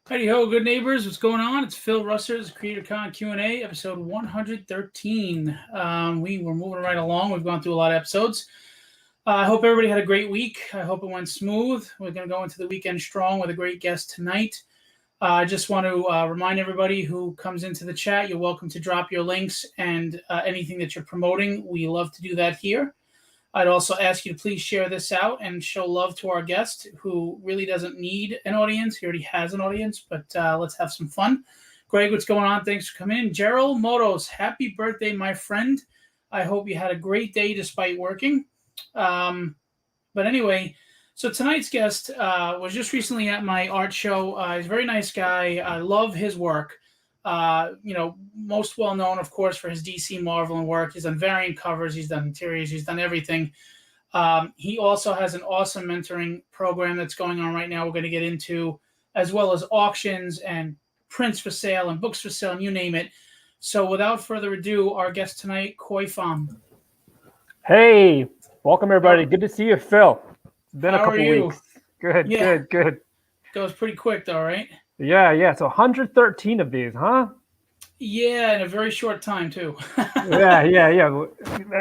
Heidi ho, good neighbors. What's going on? It's Phil Russer's Creatorcon Q&A, episode 113. We were moving right along. We've gone through a lot of episodes. I hope everybody had a great week. I hope it went smooth. We're going to go into the weekend strong with a great guest tonight. I just want to remind everybody who comes into the chat, you're welcome to drop your links and anything that you're promoting. We love to do that here. I'd also ask you to please share this out and show love to our guest who really doesn't need an audience. He already has an audience, but let's have some fun. Greg, what's going on? Thanks for coming in. Gerald Motos, happy birthday, my friend. I hope you had a great day despite working. But anyway, so tonight's guest was just recently at my art show. He's a very nice guy. I love his work. Most well known, of course, for his DC Marvel and work. He's done variant covers, he's done interiors, he's done everything. He also has an awesome mentoring program that's going on right now. We're going to get into, as well as auctions and prints for sale and books for sale, and you name it. So without further ado, our guest tonight, Khoi Pham. Hey, welcome everybody. Good to see you, Phil. It's been a How couple weeks. Good. Goes pretty quick though, right? Yeah. So 113 of these, huh? Yeah, in a very short time too. Yeah.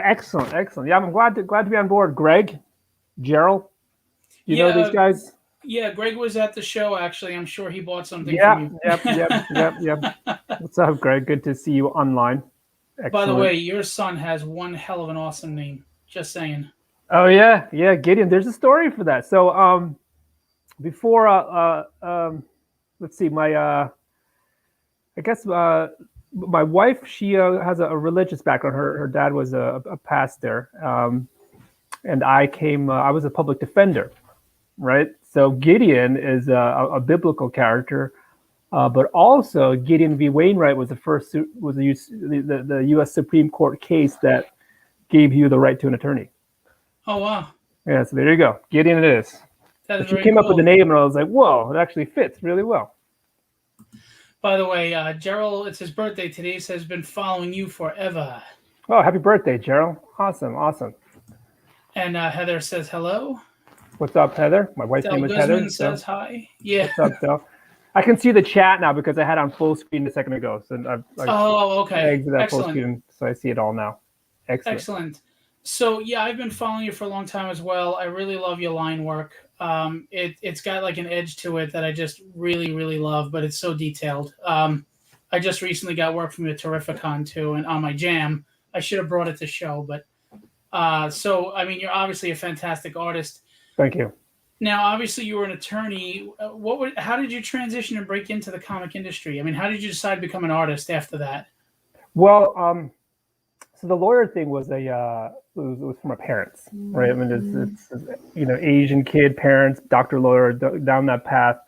Excellent. Yeah, I'm glad to be on board. Greg, Gerald, you know these guys? Yeah, Greg was at the show actually. I'm sure he bought something from you. Yep. What's up, Greg? Good to see you online. Excellent. By the way, your son has one hell of an awesome name. Just saying. Oh yeah, Gideon. There's a story for that. So before let's see, my my wife, she has a religious background. Her dad was a pastor, and I was a public defender, right? So Gideon is a biblical character, but also Gideon v. Wainwright was the U.S. Supreme Court case that gave you the right to an attorney. Oh wow! Yeah, so there you go. Gideon it is. That is she came up with the name, and I was like, "Whoa, it actually fits really well." By the way, Gerald, it's his birthday today. He says been following you forever. Oh, happy birthday, Gerald! Awesome. And Heather says hello. What's up, Heather? My wife's name is Heather. Guzman says hi. Yeah. What's up, Del? I can see the chat now because I had on full screen a second ago. So okay. I exited that full screen, so I see it all now. Excellent. So yeah, I've been following you for a long time as well. I really love your line work. It's got like an edge to it that I just really, really love, but it's so detailed. I just recently got work from you at Terrificon too, and on my jam. I should have brought it to show, but so I mean, you're obviously a fantastic artist. Thank you. Now, obviously, you were an attorney. How did you transition and break into the comic industry? I mean, how did you decide to become an artist after that? Well, so the lawyer thing was was from my parents, right? I mean, it's Asian kid, parents, doctor, lawyer, down that path.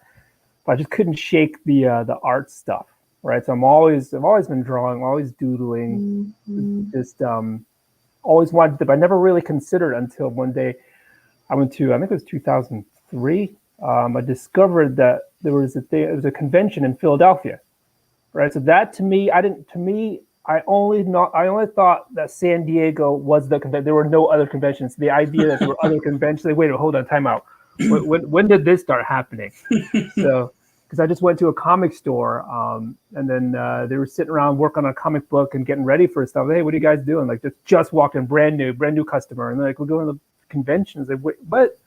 But I just couldn't shake the art stuff, right? So I've always been drawing, always doodling, just always wanted to, but I never really considered until one day I went to, I think it was 2003. I discovered that there was a convention in Philadelphia, right? So that I only thought that San Diego was the convention. There were no other conventions. The idea that there were other conventions, like, wait, hold on, time out. When did this start happening? So, because I just went to a comic store, and then they were sitting around working on a comic book and getting ready for stuff. Hey, what are you guys doing? Like, just walked in, brand new customer, and they're like, we're going to the conventions. Like, wait, what?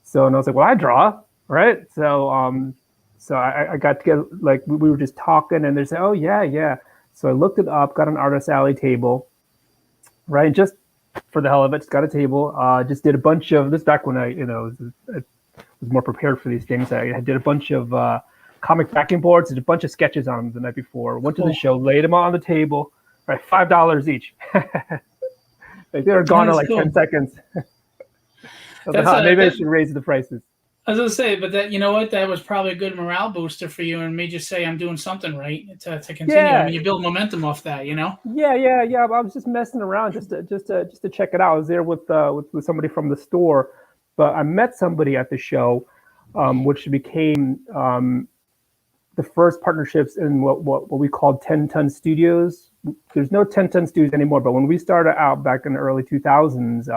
So, and I was like, well, I draw, right? So, so I got to get, like, we were just talking, and they said, oh yeah. So I looked it up, got an Artist Alley table, right? Just for the hell of it, just got a table. Just did a bunch of this back when I was more prepared for these things. I did a bunch of comic backing boards, did a bunch of sketches on them the night before. Went to the show, laid them on the table, right? $5 each. Like, they were gone in like 10 seconds. Maybe I should raise the prices. I was gonna say, but that, you know what, that was probably a good morale booster for you and made you say, I'm doing something right to continue. Yeah. I mean, you build momentum off that, you know? Yeah. I was just messing around just to check it out. I was there with somebody from the store, but I met somebody at the show, which became the first partnerships in what we called 10-ton studios. There's no 10-ton studios anymore, but when we started out back in the early 2000s,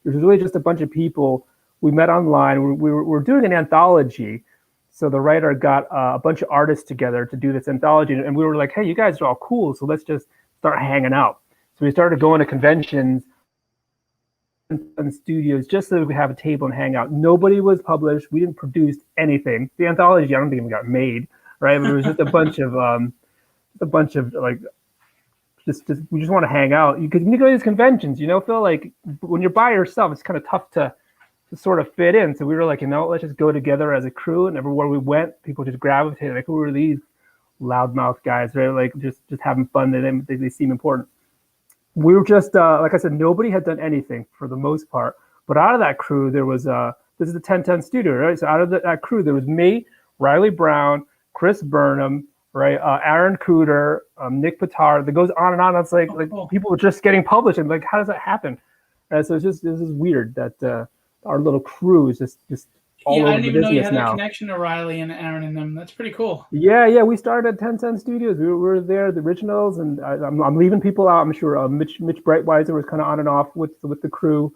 it was really just a bunch of people we met online. We were doing an anthology, So the writer got a bunch of artists together to do this anthology, and we were like, hey, you guys are all cool, so let's just start hanging out. So we started going to conventions and studios just so we could have a table and hang out. Nobody was published. We didn't produce anything. The anthology, I don't think even got made, right? But it was just a bunch of like, just we just want to hang out. Because when you go to these conventions, Phil, like when you're by yourself, it's kind of tough to sort of fit in. So we were like, let's just go together as a crew. And everywhere we went, people just gravitated. Like, who are these loudmouth guys, right? Like just having fun. They seem important. We were just, like I said, nobody had done anything for the most part. But out of that crew, there was, this is the 1010 studio, right? So out of that crew, there was me, Riley Brown, Chris Burnham, right? Aaron Cooter, Nick Pitar. That goes on and on. It's like people were just getting published. And like, how does that happen? So this is weird that our little crew is just all over the business now. I didn't even know you had that connection to Riley and Aaron and them. That's pretty cool. Yeah. We started at 1010 Studios. We were there, the originals, and I'm leaving people out. I'm sure Mitch Breitweiser was kind of on and off with the crew.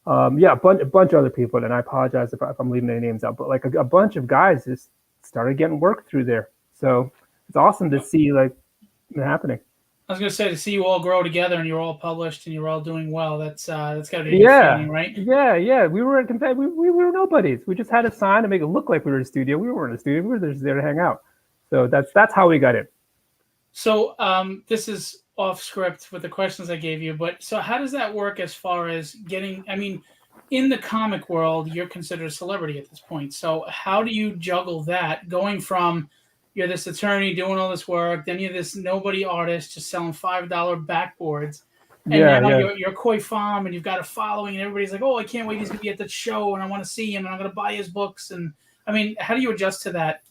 A bunch of other people, and I apologize if I'm leaving any names out, but like a bunch of guys just started getting work through there. So it's awesome to see like it happening. I was gonna say, to see you all grow together and you're all published and you're all doing well. That's gotta be a good feeling, right? Yeah. We were we were nobodies. We just had a sign to make it look like we were in a studio. We weren't in a studio. We were just there to hang out. So that's how we got in. So this is off script with the questions I gave you, but so how does that work as far as getting? I mean, in the comic world, you're considered a celebrity at this point. So how do you juggle that, going from you're this attorney doing all this work, then you're this nobody artist just selling $5 backboards, and now you're Khoi Pham and you've got a following, and everybody's like, oh, I can't wait, he's gonna be at the show, and I want to see him, and I'm gonna buy his books. And I mean, how do you adjust to that?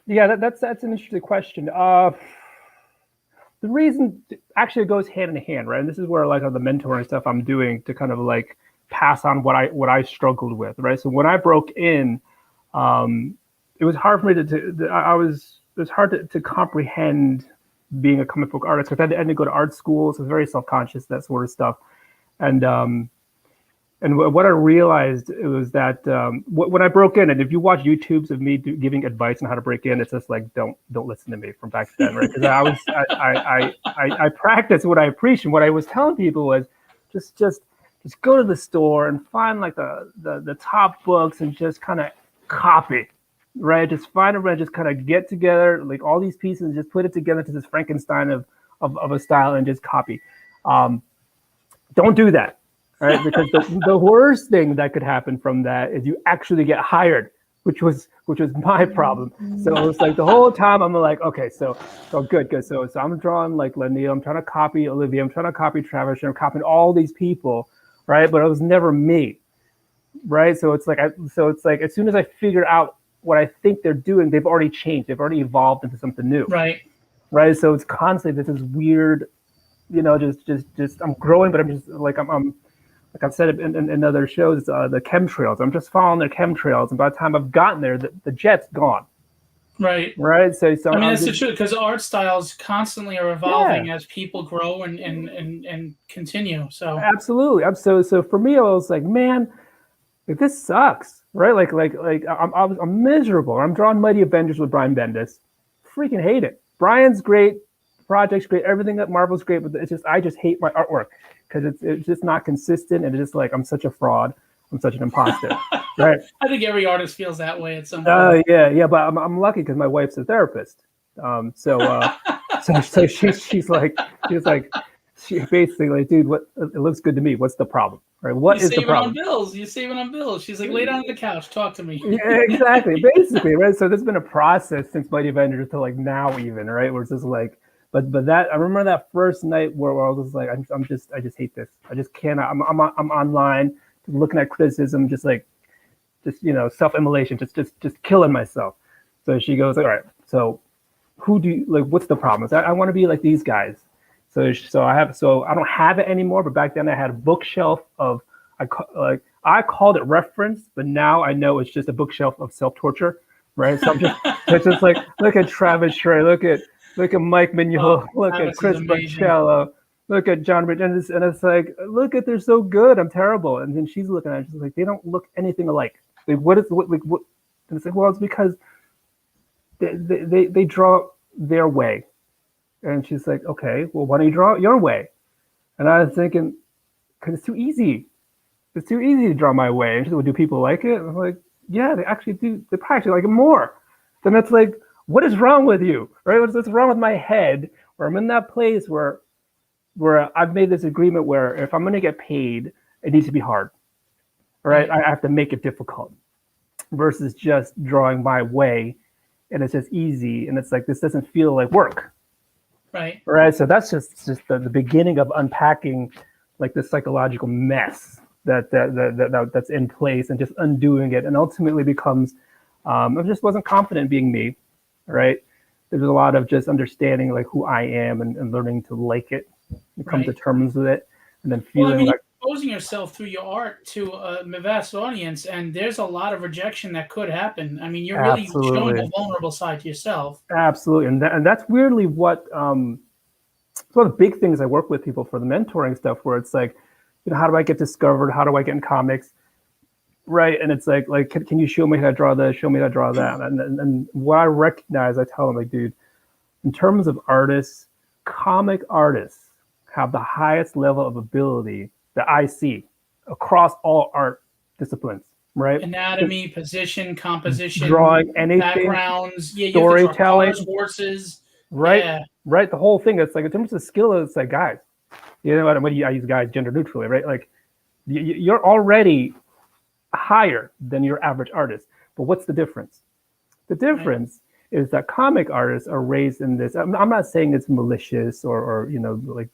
That's an interesting question. The reason actually it goes hand in hand, right? And this is where like the mentoring stuff I'm doing to kind of like pass on what I struggled with, right? So when I broke in, it was hard for me it was hard to comprehend being a comic book artist, because I had to go to art school, so I was very self-conscious, that sort of stuff. And what I realized was that when I broke in, and if you watch YouTubes of me giving advice on how to break in, it's just like, don't listen to me from back then, right? Because I practiced what I preached, and what I was telling people was just go to the store and find like the top books and just kind of copy, right? Just find a just kind of get together like all these pieces and just put it together to this Frankenstein of a style and just copy. Don't do that, right? Because the worst thing that could happen from that is you actually get hired, which was my problem. So it was like the whole time I'm like, okay, so good. So I'm drawing like Lenny, I'm trying to copy Olivia, I'm trying to copy Travis, I'm copying all these people, right? But it was never me. Right. So it's like as soon as I figure out what I think they're doing, they've already changed. They've already evolved into something new. Right. So it's constantly this is weird, just I'm growing, but I'm just like I'm like I've said in other shows, the chemtrails. I'm just following their chemtrails, and by the time I've gotten there, the jet's gone. Right. So I mean, that's the truth, because art styles constantly are evolving as people grow and continue. So absolutely. So for me, I was like, man, like this sucks, right? Like I'm miserable. I'm drawing Mighty Avengers with Brian Bendis. Freaking hate it. Brian's great, the project's great, everything at Marvel's great, but I just hate my artwork because it's just not consistent, and it's just like I'm such a fraud. I'm such an imposter, right? I think every artist feels that way at some point. Yeah, but I'm lucky because my wife's a therapist. So she's like, she basically like, dude, it looks good to me. What's the problem? Right? What is the problem? You're saving on bills. She's like, lay down on the couch, talk to me. Yeah, exactly. Basically, right? So there's been a process since Mighty Avengers to like now even, right? Where it's just like, but that I remember that first night where I was like, I just hate this. I just cannot. I'm online looking at criticism, just self-immolation, just killing myself. So she goes, all right, so who do you like? What's the problem? I want to be like these guys. So I don't have it anymore. But back then I had a bookshelf of I called it reference, but now I know it's just a bookshelf of self-torture, right? So it's just like, look at Travis Schray, look at Mike Mignola, look at Chris Barcello, look at John Rich, and it's like, look at, they're so good, I'm terrible. And then she's looking at it, she's like, they don't look anything alike. Like, what? And it's like, well, it's because they draw their way. And she's like, okay, well, why don't you draw it your way? And I was thinking, because it's too easy. It's too easy to draw my way. And she's like, well, do people like it? And I'm like, yeah, they actually do. They probably actually like it more. Then it's like, what is wrong with you, right? What's wrong with my head? Where I'm in that place where I've made this agreement where if I'm going to get paid, it needs to be hard, right? I have to make it difficult versus just drawing my way, and it's just easy. And it's like, this doesn't feel like work. Right. Right. So that's just the beginning of unpacking like this psychological mess that's in place, and just undoing it, and ultimately becomes I just wasn't confident being me. Right. There's a lot of just understanding like who I am, and learning to like it, and come to terms with it, and then feeling like exposing yourself through your art to a vast audience, and there's a lot of rejection that could happen. I mean, you're really showing a vulnerable side to yourself. Absolutely. And that's weirdly what it's one of the big things I work with people for the mentoring stuff, where it's like, you know, how do I get discovered? How do I get in comics? Right. And it's like can you show me how to draw this? Show me how to draw that. And what I recognize, I tell them, like, dude, in terms of artists, comic artists have the highest level of ability that I see across all art disciplines, right? Anatomy, position, composition, drawing, anything, backgrounds, storytelling, horses, right? Yeah. Right. The whole thing. It's like, in terms of skill, it's like, guys, you know what? I use guys gender neutrally, right? Like, you're already higher than your average artist. But what's the difference? The difference is that comic artists are raised in this. I'm not saying it's malicious or you know, like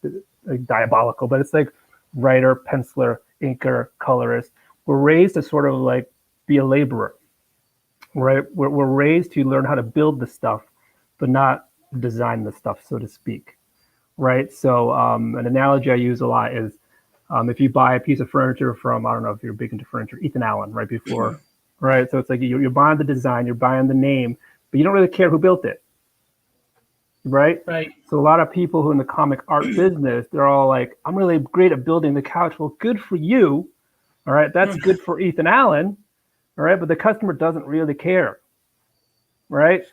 diabolical, but it's like writer, penciler, inker, colorist. We're raised to sort of like be a laborer, right? We're raised to learn how to build the stuff, but not design the stuff, so to speak, right? So an analogy I use a lot is if you buy a piece of furniture from, I don't know if you're big into furniture, Ethan Allen, right before, right? So it's like you're buying the design, you're buying the name, but you don't really care who built it, right? Right. So a lot of people who are in the comic art business, they're all like, I'm really great at building the couch. Well, good for you. All right. That's good for Ethan Allen. All right. But the customer doesn't really care. Right.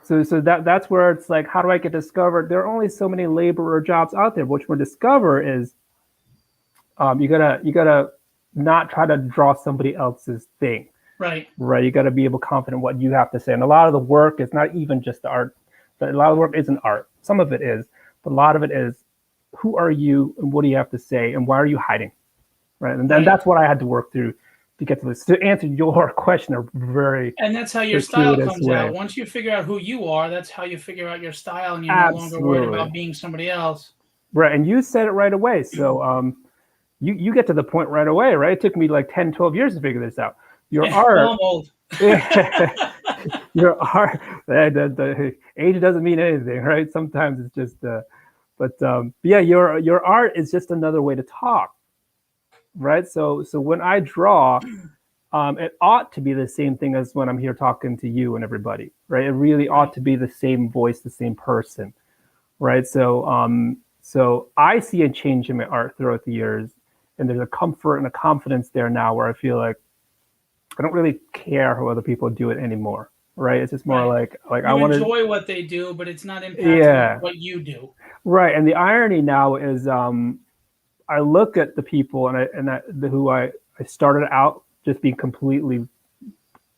So that's where it's like, how do I get discovered? There are only so many laborer jobs out there. What you want to discover is you gotta not try to draw somebody else's thing. Right. Right. You got to be able confident what you have to say. And a lot of the work is not even just the art, but a lot of the work isn't art. Some of it is, but a lot of it is, who are you and what do you have to say and why are you hiding? Right. And then that's what I had to work through to get to this. To answer your question, and that's how your style comes out. Once you figure out who you are, that's how you figure out your style, and you're no longer worried about being somebody else. Right. And you said it right away. So you get to the point right away, right? It took me like 10, 12 years to figure this out. Your art. Well, I'm old. Your art. The age doesn't mean anything, right? Sometimes it's just. But yeah, your art is just another way to talk, right? So when I draw, it ought to be the same thing as when I'm here talking to you and everybody, right? It really ought to be the same voice, the same person, right? So I see a change in my art throughout the years, and there's a comfort and a confidence there now where I feel like I don't really care how other people do it anymore, right? It's just more like I want to enjoy what they do, but it's not impacting what you do. Right. And the irony now is I look at the people who I started out just being completely,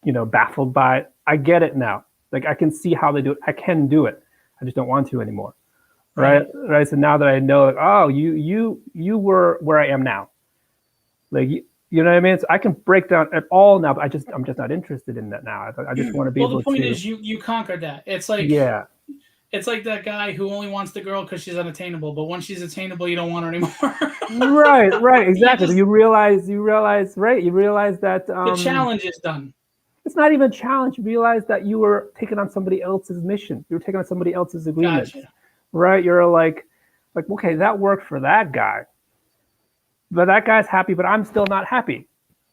baffled by it. I get it now. Like, I can see how they do it. I can do it. I just don't want to anymore. Right. So now that I know, like, oh, you were where I am now. Like, you know what I mean? So I can break down it all now, but I'm just not interested in that now. I just want to be able to. Well, the point is you conquered that. It's like, it's like that guy who only wants the girl because she's unattainable, but once she's attainable, you don't want her anymore. Right, exactly. You realize, right? You realize that the challenge is done. It's not even a challenge. You realize that you were taking on somebody else's mission. You were taking on somebody else's agreement. Gotcha. Right? You're like, okay, that worked for that guy, but that guy's happy, but I'm still not happy.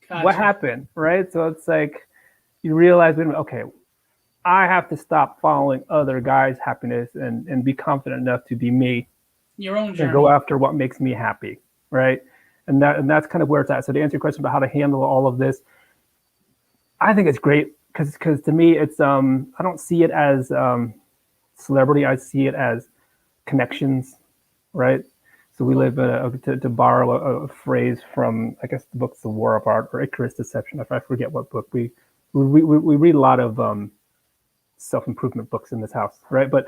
Gotcha. What happened? Right? So it's like you realize, okay, I have to stop following other guys' happiness and be confident enough to be me, Your own and journey. go after what makes me happy, right? And that's kind of where it's at. So to answer your question about how to handle all of this, I think it's great because to me it's I don't see it as celebrity. I see it as connections, right? So we live in to borrow a phrase from, I guess the book's The War of Art or Icarus Deception. If I forget what book we read a lot of self-improvement books in this house, right? But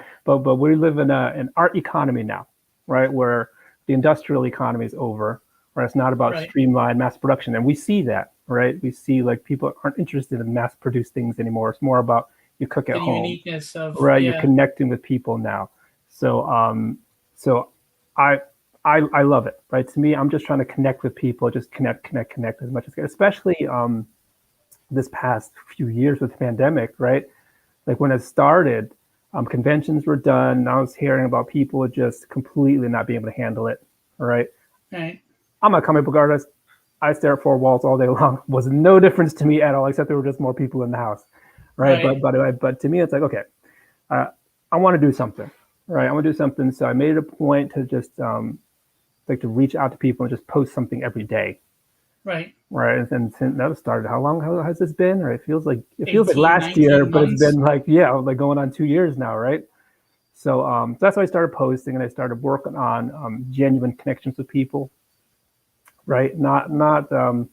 we live in an art economy now, right? Where the industrial economy is over, right? It's not about streamlined mass production, and we see that, right? We see like people aren't interested in mass-produced things anymore. It's more about you cook at home, uniqueness of right? You're connecting with people now. So so I love it, right? To me, I'm just trying to connect with people, just connect as much as I can, especially this past few years with the pandemic, right? Like when it started, conventions were done. And I was hearing about people just completely not being able to handle it. All right. Right. I'm a comic book artist. I stare at four walls all day long. Was no difference to me at all, except there were just more people in the house. Right. But to me, it's like, okay, I want to do something. Right. I want to do something. So I made it a point to just like to reach out to people and just post something every day. Right. Right. And since that started, how long has this been? Or it feels like last 19 year, but months. it's been like, like going on 2 years now, right? So that's why I started posting, and I started working on genuine connections with people. Right. Not trying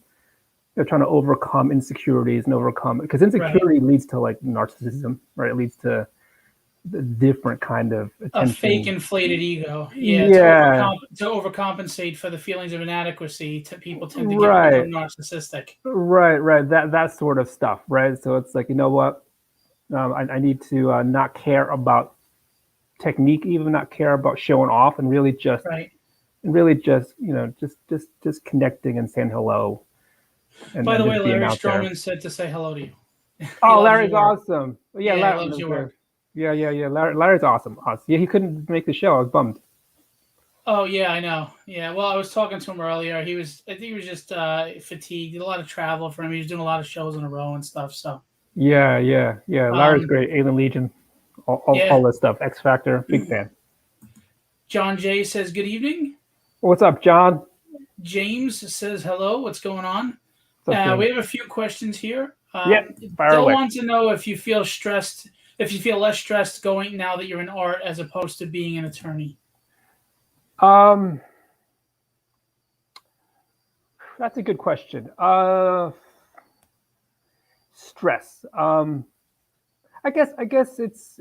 to overcome insecurities and overcome, because insecurity leads to like narcissism, right? It leads to a different kind of attention. A fake inflated ego. Yeah. To overcompensate for the feelings of inadequacy, people tend to become narcissistic. Right. That sort of stuff, right? So it's like, you know what? I need to not care about technique, even not care about showing off, and really just just connecting and saying hello. And by the way, Larry Stroman said to say hello to you. Oh, Larry's awesome. Yeah, Larry loves your work. Yeah. Larry's awesome. Yeah, he couldn't make the show. I was bummed. Oh yeah, I know. Yeah, well, I was talking to him earlier. I think he was just fatigued. Did a lot of travel for him. He was doing a lot of shows in a row and stuff. So yeah. Larry's great. Alien Legion, all this stuff. X Factor, big fan. John J says good evening. What's up, John? James says hello. What's going on? We have a few questions here. Fire away. Wants to know if you feel stressed, if you feel less stressed going now that you're in art as opposed to being an attorney. That's a good question. Stress. I guess it's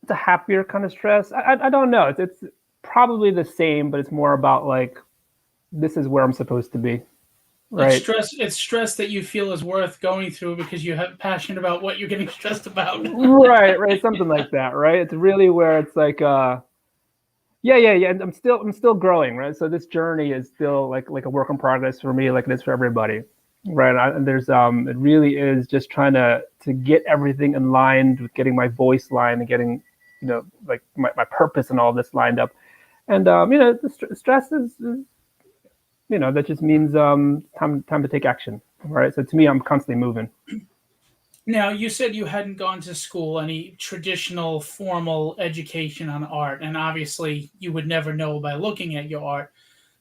a happier kind of stress. I don't know. It's probably the same, but it's more about like, this is where I'm supposed to be. Right. It's stress that you feel is worth going through because you have passion about what you're getting stressed about. right. Something like that. Right. It's really where it's like, yeah. I'm still growing. Right. So this journey is still like a work in progress for me, like it is for everybody. Right. And there's it really is just trying to get everything in line with getting my voice lined and getting, like my purpose and all this lined up. And the stress is that just means time to take action, right? So to me, I'm constantly moving. Now, you said you hadn't gone to school, any traditional formal education on art, and obviously you would never know by looking at your art,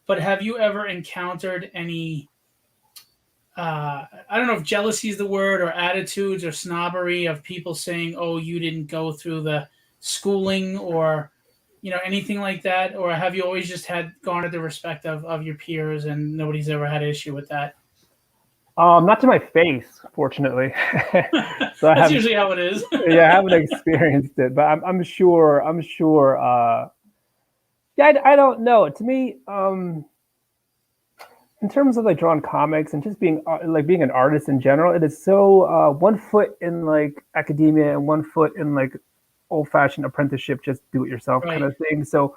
but have you ever encountered any, I don't know if jealousy is the word, or attitudes or snobbery of people saying, oh, you didn't go through the schooling, or anything like that? Or have you always just garnered the respect of your peers and nobody's ever had an issue with that? Not to my face, fortunately. So that's usually how it is. Yeah, I haven't experienced it, but I'm sure. Yeah, I don't know. To me, in terms of like drawing comics and just being being an artist in general, it is so 1 foot in like academia and 1 foot in like old-fashioned apprenticeship, just do-it-yourself kind of thing. So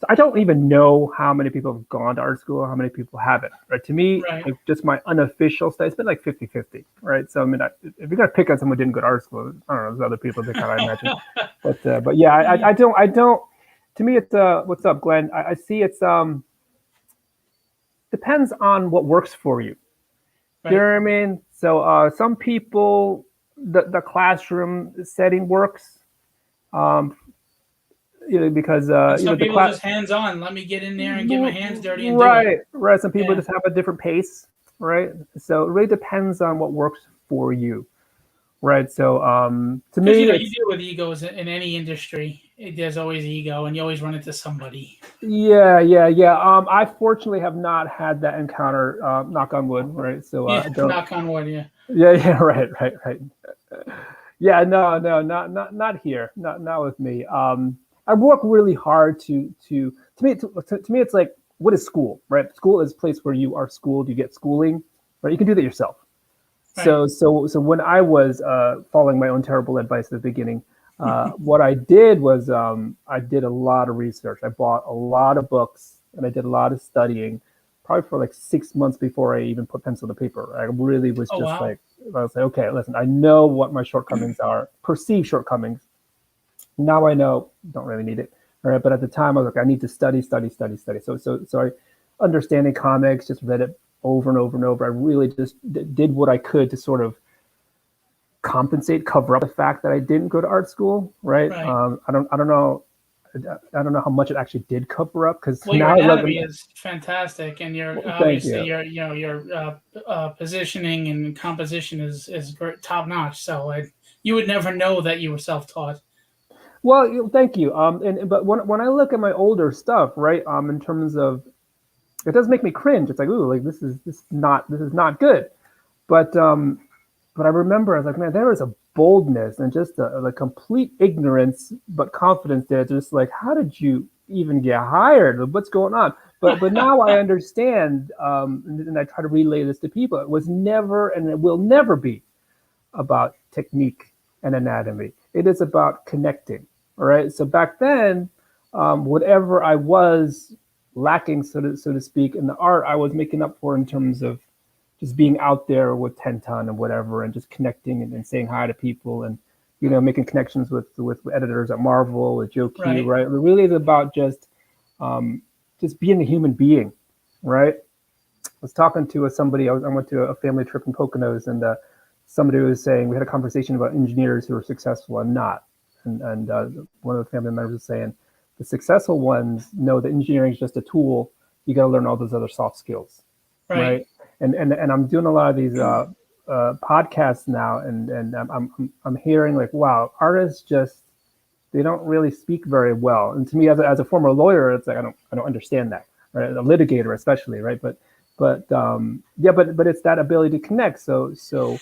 I don't even know how many people have gone to art school, how many people haven't. Right? To me, like just my unofficial study, it's been like 50-50, right? So I mean, if you're gonna pick on someone who didn't go to art school, I don't know, there's other people that kind of imagine. But yeah, I don't. To me, it's what's up, Glenn? I see it's depends on what works for you. You know what I mean? So some people, the classroom setting works. because And some the people class, just hands on. Let me get in there and get my hands dirty and do right, it. right. Some people Yeah. just have a different pace, right? So it really depends on what works for you, right? So to Because me, you it's deal with egos in any industry. There's always ego, and you always run into somebody. yeah. I fortunately have not had that encounter. Knock on wood, right? So Yeah, don't. knock on wood. Yeah. Yeah, right. Yeah, no, not here, not with me. I work really hard to me, it's like, what is school, right? School is a place where you are schooled, you get schooling, right? You can do that yourself. Right. So when I was following my own terrible advice at the beginning, what I did was I did a lot of research. I bought a lot of books and I did a lot of studying, probably for like 6 months before I even put pencil to paper. I really was Oh just wow. like, I was like, okay, listen, I know what my shortcomings are, perceived shortcomings. Now I know, don't really need it. All right, but at the time I was like, I need to study. So I, understanding comics, just read it over and over and over. I really just did what I could to sort of cover up the fact that I didn't go to art school. Right. Right. I don't know. I don't know how much it actually did cover up, because Well, your now I look. anatomy is fantastic, and your Well, thank obviously you. your positioning and composition is great, top notch. So you would never know that you were self taught. Well, thank you. But when I look at my older stuff, right, in terms of, it does make me cringe. It's like, ooh, like this is not good. But but I remember I was like, man, there was a boldness and just a complete ignorance, but confidence there. Just like, how did you even get hired? What's going on? But now I understand, and I try to relay this to people. It was never, and it will never be, about technique and anatomy. It is about connecting. All right. So back then, whatever I was lacking, so to speak, in the art, I was making up for in terms of just being out there with 10 ton and whatever, and just connecting and saying hi to people, and making connections with editors at Marvel, with Joe Q, Right. right? It really is about just being a human being, right? I was talking to somebody. I went to a family trip in Poconos, and somebody was saying, we had a conversation about engineers who are successful and not, and one of the family members was saying, the successful ones know that engineering is just a tool. You got to learn all those other soft skills, Right. right? And I'm doing a lot of these podcasts now, and I'm hearing like, wow, artists just, they don't really speak very well. And to me, as a former lawyer, it's like, I don't understand that, right? A litigator especially, right? But it's that ability to connect. So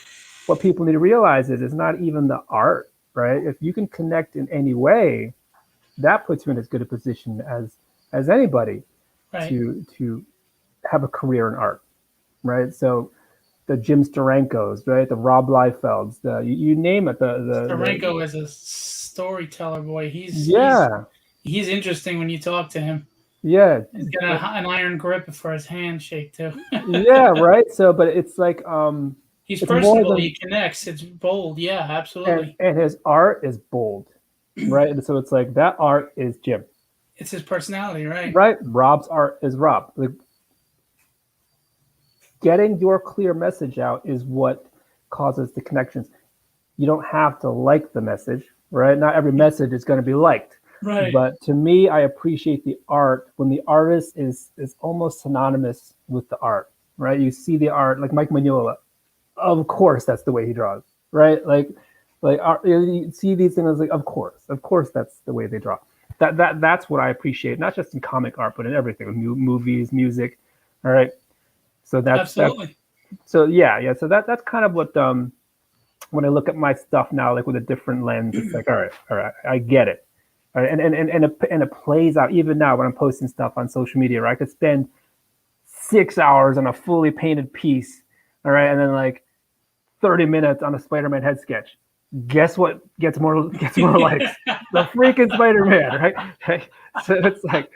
what people need to realize is it's not even the art, right? If you can connect in any way, that puts you in as good a position as anybody Right. to have a career in art, right? So the Jim Steranko's, right? The Rob Liefelds, you name it. Starenko is a storyteller, boy. Yeah, He's interesting when you talk to him. yeah, He's got an iron grip for his handshake too. yeah, right. So, but it's like He's it's more personable. than, He connects. It's bold. Yeah, and absolutely. his art is bold, right? And so it's like that art is Jim, It's his personality, right? right? Rob's art is Rob. Like, getting your clear message out is what causes the connections. You don't have to like the message, right? Not every message is going to be liked. Right. But to me, I appreciate the art when the artist is almost synonymous with the art, right? You see the art, like Mike Mignola. Of course, that's the way he draws, right? Like you see these things, like, of course, that's the way they draw. That's what I appreciate, not just in comic art, but in everything, movies, music. All right. So that's Absolutely. so yeah. So that's kind of what when I look at my stuff now, like with a different lens, it's like, all right, I get it. All right, and it plays out even now when I'm posting stuff on social media, right? I could spend 6 hours on a fully painted piece, all right, and then like 30 minutes on a Spider-Man head sketch. Guess what gets more likes? The freaking Spider-Man, right? So it's like,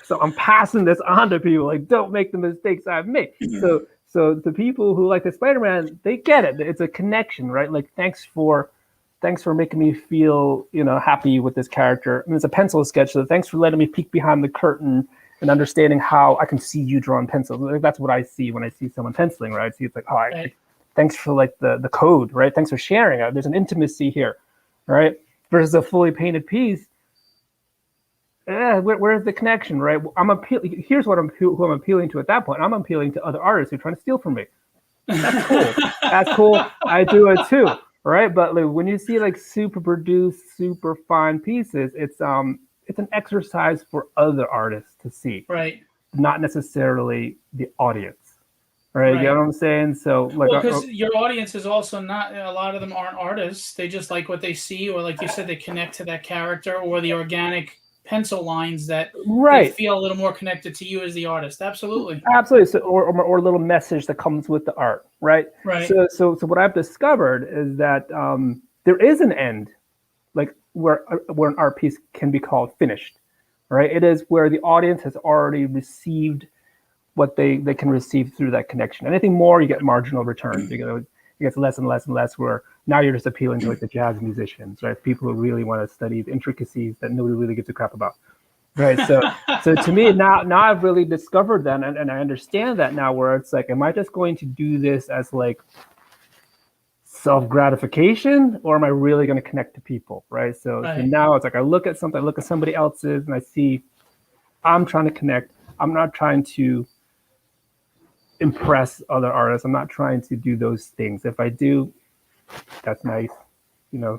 so I'm passing this on to people, like, don't make the mistakes I've made. So the people who like the Spider-Man, they get it. It's a connection, right? Like, thanks for making me feel, happy with this character. I mean, it's a pencil sketch, so thanks for letting me peek behind the curtain and understanding how I can see you drawing pencil. Like, that's what I see when I see someone penciling, right? I see it's like, Right. thanks for like the code, right? Thanks for sharing. There's an intimacy here, right? Versus a fully painted piece. where's the connection, right? Here's who I'm appealing to at that point. I'm appealing to other artists who are trying to steal from me. That's cool. That's cool. I do it too, right? But like, when you see like super produced, super fine pieces, it's an exercise for other artists to see, Right. not necessarily the audience, right? You know what I'm saying? So like, well, because your audience is also not, a lot of them aren't artists. They just like what they see, or like you said, they connect to that character or the organic pencil lines that they right, feel a little more connected to you as the artist. Absolutely. absolutely. So, or a little message that comes with the art, right? Right. So what I've discovered is that there is an end, like where an art piece can be called finished, right? It is where the audience has already received what they can receive through that connection. Anything more, you get marginal returns. It gets less and less and less. Where now you're just appealing to like the jazz musicians, right? People who really want to study the intricacies that nobody really gives a crap about, right? So to me now I've really discovered that, and I understand that now. Where it's like, am I just going to do this as like self gratification, or am I really going to connect to people, right? So now it's like I look at somebody else's, and I see I'm trying to connect. I'm not trying to impress other artists. I'm not trying to do those things. If I do, that's nice,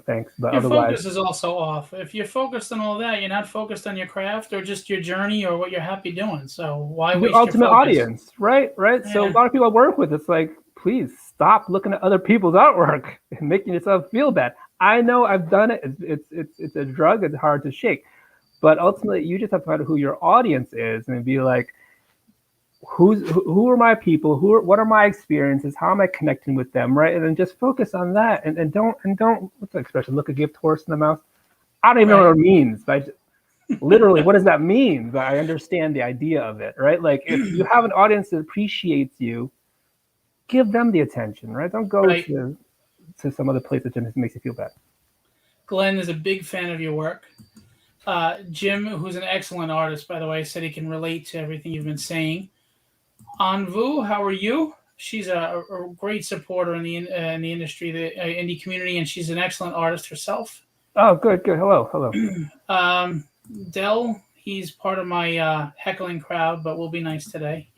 thanks. But Your otherwise, focus is also off. If you're focused on all that, you're not focused on your craft or just your journey or what you're happy doing. So why your waste your ultimate focus? audience, right? So a lot of people I work with, it's like, please stop looking at other people's artwork and making yourself feel bad. I know I've done it. It's a drug. It's hard to shake. But ultimately, you just have to find out who your audience is and be like, who are my people? What are my experiences? How am I connecting with them, right? And then just focus on that, and don't what's the expression? Look a gift horse in the mouth. I don't even know what it means. But literally, what does that mean? But I understand the idea of it, right? Like if you have an audience that appreciates you, give them the attention, right? Don't go to some other place that just makes you feel bad. Glenn is a big fan of your work. Jim, who's an excellent artist, by the way, said he can relate to everything you've been saying. Anvu, how are you? She's a great supporter in the industry, the indie community, and she's an excellent artist herself. Oh, good. Hello. Dell, he's part of my heckling crowd, but we'll be nice today.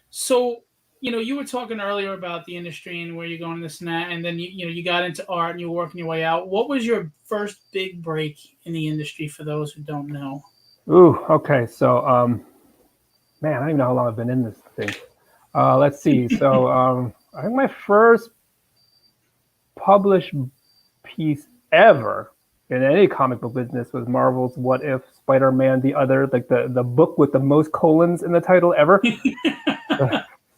So, you were talking earlier about the industry and where you're going, this and that, and then you got into art and you were working your way out. What was your first big break in the industry for those who don't know? Ooh, okay. So, man, I don't even know how long I've been in this thing. Let's see. So, I think my first published piece ever in any comic book business was Marvel's What If Spider-Man the Other, like the book with the most colons in the title ever.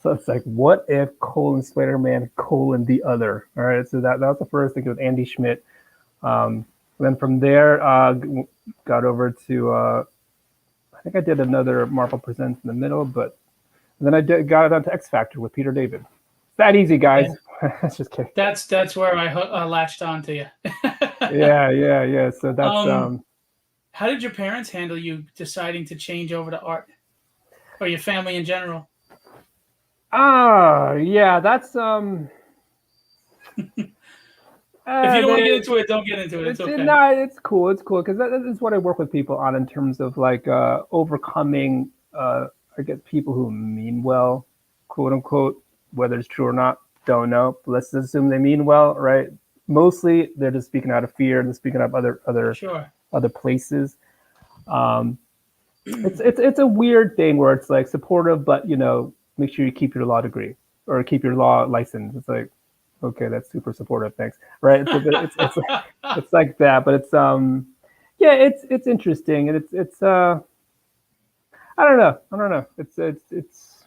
So it's like, what if Spider-Man the Other? All right, so that was the first thing with Andy Schmidt. Then from there, got over to I think I did another Marvel Presents in the middle, but then I got it onto X Factor with Peter David. It's that easy, guys. That's just kidding. That's where I latched on to you. yeah. So that's How did your parents handle you deciding to change over to art, or your family in general? Yeah, that's If you don't want to get into it, don't get into it. It's okay. No, it's cool because that is what I work with people on in terms of like overcoming. I get people who mean well, quote unquote, whether it's true or not, don't know. But let's assume they mean well, right? Mostly they're just speaking out of fear. They're speaking out of other places. It's a weird thing where it's like supportive, but make sure you keep your law degree or keep your law license. It's like, okay, that's super supportive, thanks, right? It's like that, but it's interesting, and it's I don't know. It's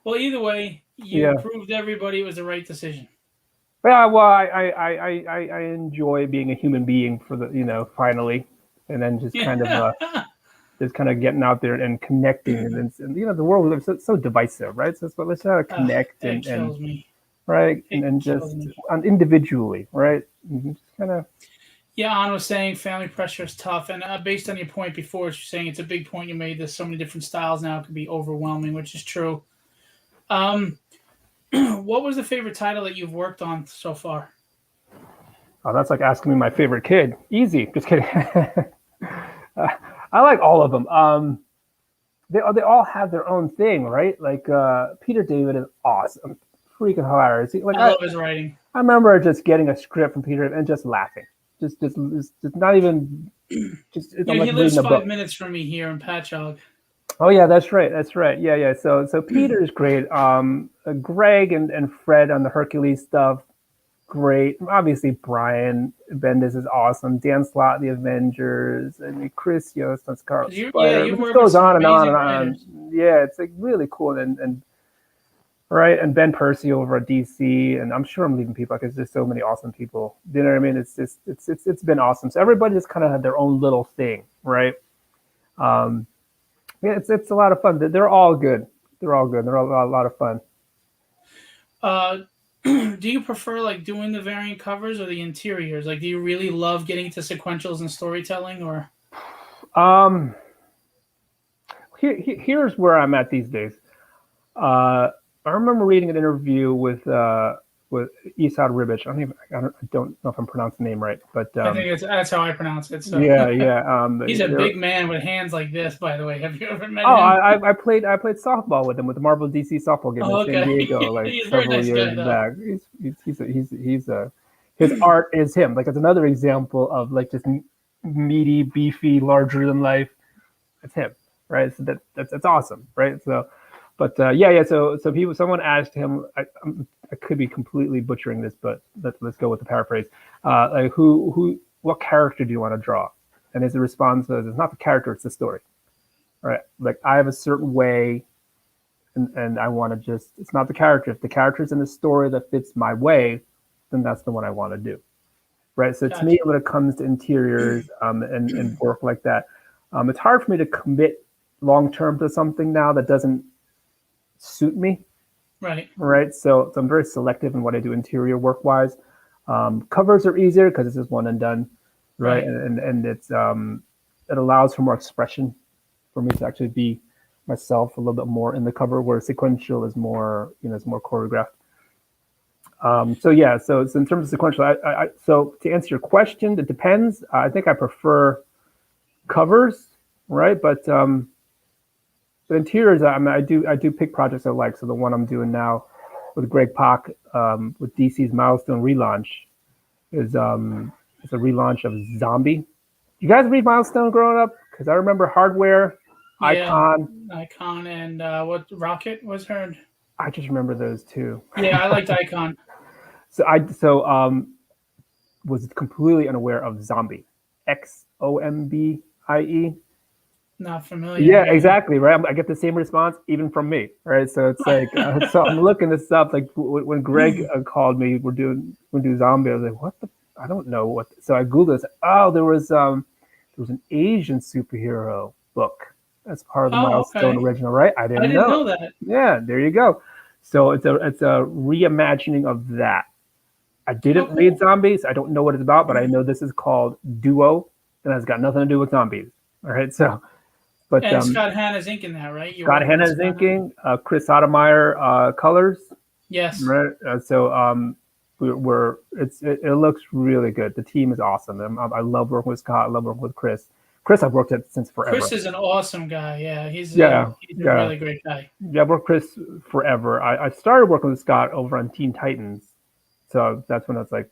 well, either way, you proved everybody it was the right decision. Yeah, well, I enjoy being a human being for finally, and then just kind of getting out there and connecting, and the world is so divisive, right? So let's try to connect and kills me. Right, and just individually, right? Just kind of. Yeah, Ann was saying family pressure is tough, and based on your point before, you're saying it's a big point you made. There's so many different styles now; it can be overwhelming, which is true. What was the favorite title that you've worked on so far? Oh, that's like asking me my favorite kid. Easy. Just kidding. I like all of them. They all have their own thing, right? Like Peter David is awesome, freaking hilarious. Like I love his writing. I remember just getting a script from Peter and just laughing, just not even just. I'm like he lives reading a 5 book. minutes from me here in Patchogue. Oh yeah, that's right. That's right. Yeah. So Peter's great. Greg and Fred on the Hercules stuff, great. Obviously Brian Bendis is awesome. Dan Slott, the Avengers, and Chris Yost on Scarlet Spider. You It just work with goes some on and on amazing and on. writers. Yeah, it's like really cool and right. And Ben Percy over at DC, and I'm sure I'm leaving people because there's so many awesome people. You know what I mean? It's just it's been awesome. So everybody just kind of had their own little thing, right? Um, yeah, it's a lot of fun. They're all good. They're all good. They're all a lot of fun. Do you prefer like doing the variant covers or the interiors? Like, do you really love getting to sequentials and storytelling, or? Um, here's where I'm at these days. I remember reading an interview with Esad Ribic. I don't know if I'm pronouncing the name right, but I think that's how I pronounce it. So. yeah. He's a big man with hands like this. By the way, have you ever met Oh, him? I played softball with him with the Marvel DC softball game in San Diego like He's a very several nice years guy, though. back. He's a his art is him. Like it's another example of like just meaty, beefy, larger than life. It's him, right? So that's awesome, right? So, but yeah. So someone asked him. I could be completely butchering this, but let's go with the paraphrase. Like what character do you want to draw? And his response was, "It's not the character, it's the story." Right? Like I have a certain way, and I want to just. It's not the character. If the character's in the story that fits my way, then that's the one I want to do. Right. So Gotcha. to me, when it comes to interiors and work like that, it's hard for me to commit long term to something now that doesn't suit me. Right. Right. So I'm very selective in what I do interior work wise. Covers are easier because it's just one and done. Right. And it's it allows for more expression for me to actually be myself a little bit more in the cover, where sequential is more, it's more choreographed. So in terms of sequential, so to answer your question, it depends. I think I prefer covers, right? But the interiors, I do pick projects I like. So the one I'm doing now with Greg Pak with DC's Milestone relaunch is it's a relaunch of Zombie. You guys read Milestone growing up? Because I remember Hardware, Icon, and what Rocket was heard. I just remember those two. Yeah, I liked Icon. So was completely unaware of Zombie, Xombie. Not familiar. Yeah, exactly. Right. I get the same response even from me. Right. So it's like, so I'm looking this up. Like when Greg called me, we're doing Zombie. I was like, what the? I don't know what. So I googled this. Oh, there was an Asian superhero book as part of the Milestone original. Right. I didn't know that. Yeah. There you go. So it's a reimagining of that. I didn't read Zombies. I don't know what it's about, but I know this is called Duo, and it's got nothing to do with zombies. All right. So. But Scott Hanna's inking that, right? Scott Hanna's inking, Chris Ottemeyer colors. Yes. Right. It looks really good. The team is awesome. I love working with Scott. I love working with Chris. Chris, I've worked with since forever. Chris is an awesome guy. Yeah, he's a really great guy. Yeah, I've worked with Chris forever. I started working with Scott over on Teen Titans, so that's when I was like,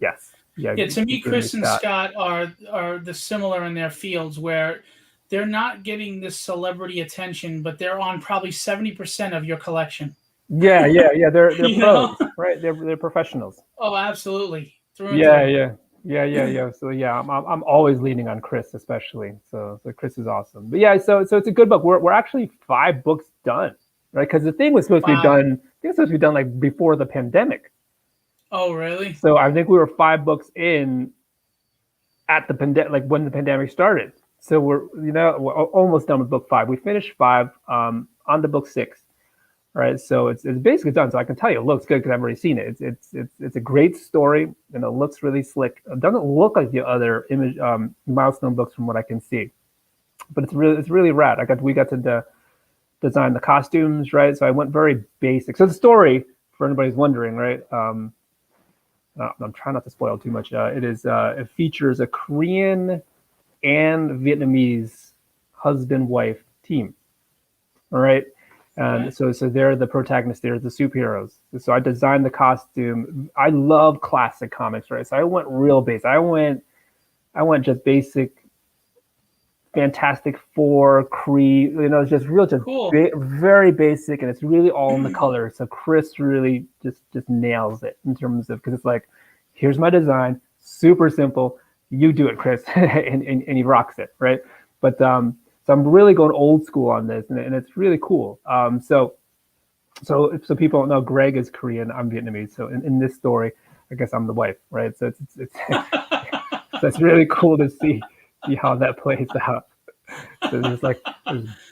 yes. Yeah, to me, Chris and Scott are the similar in their fields, where they're not getting this celebrity attention, but they're on probably 70% of your collection. Yeah. They're pros, right? They're professionals. Oh, absolutely. Yeah. So yeah, I'm always leaning on Chris, especially. So Chris is awesome. But yeah, so it's a good book. We're actually 5 books done, right? Because the thing was supposed to be done. I think it's supposed to be done like before the pandemic. Oh, really? So I think we were 5 books in at the pandemic, like when the pandemic started. So we're almost done with book 5. We finished 5 on the book 6, right? So it's basically done. So I can tell you, it looks good because I've already seen it. It's a great story, and it looks really slick. It doesn't look like the other Milestone books from what I can see, but it's really rad. We got to design the costumes, right? So I went very basic. So the story, for anybody who's wondering, right? I'm trying not to spoil too much. It features a Korean and Vietnamese husband-wife team. All right. And so they're the protagonists, they're the superheroes. So I designed the costume. I love classic comics, right? So I went real basic. I went just basic Fantastic Four, Kree, it's just real, just cool. Very basic, and it's really all in the color. So Chris really just nails it in terms of, because it's like, here's my design, super simple. You do it, Chris, and he rocks it, right? But so I'm really going old school on this, and it's really cool. So people don't know, Greg is Korean, I'm Vietnamese. So in this story, I guess I'm the wife, right? So it's so it's really cool to see how that plays out. So there's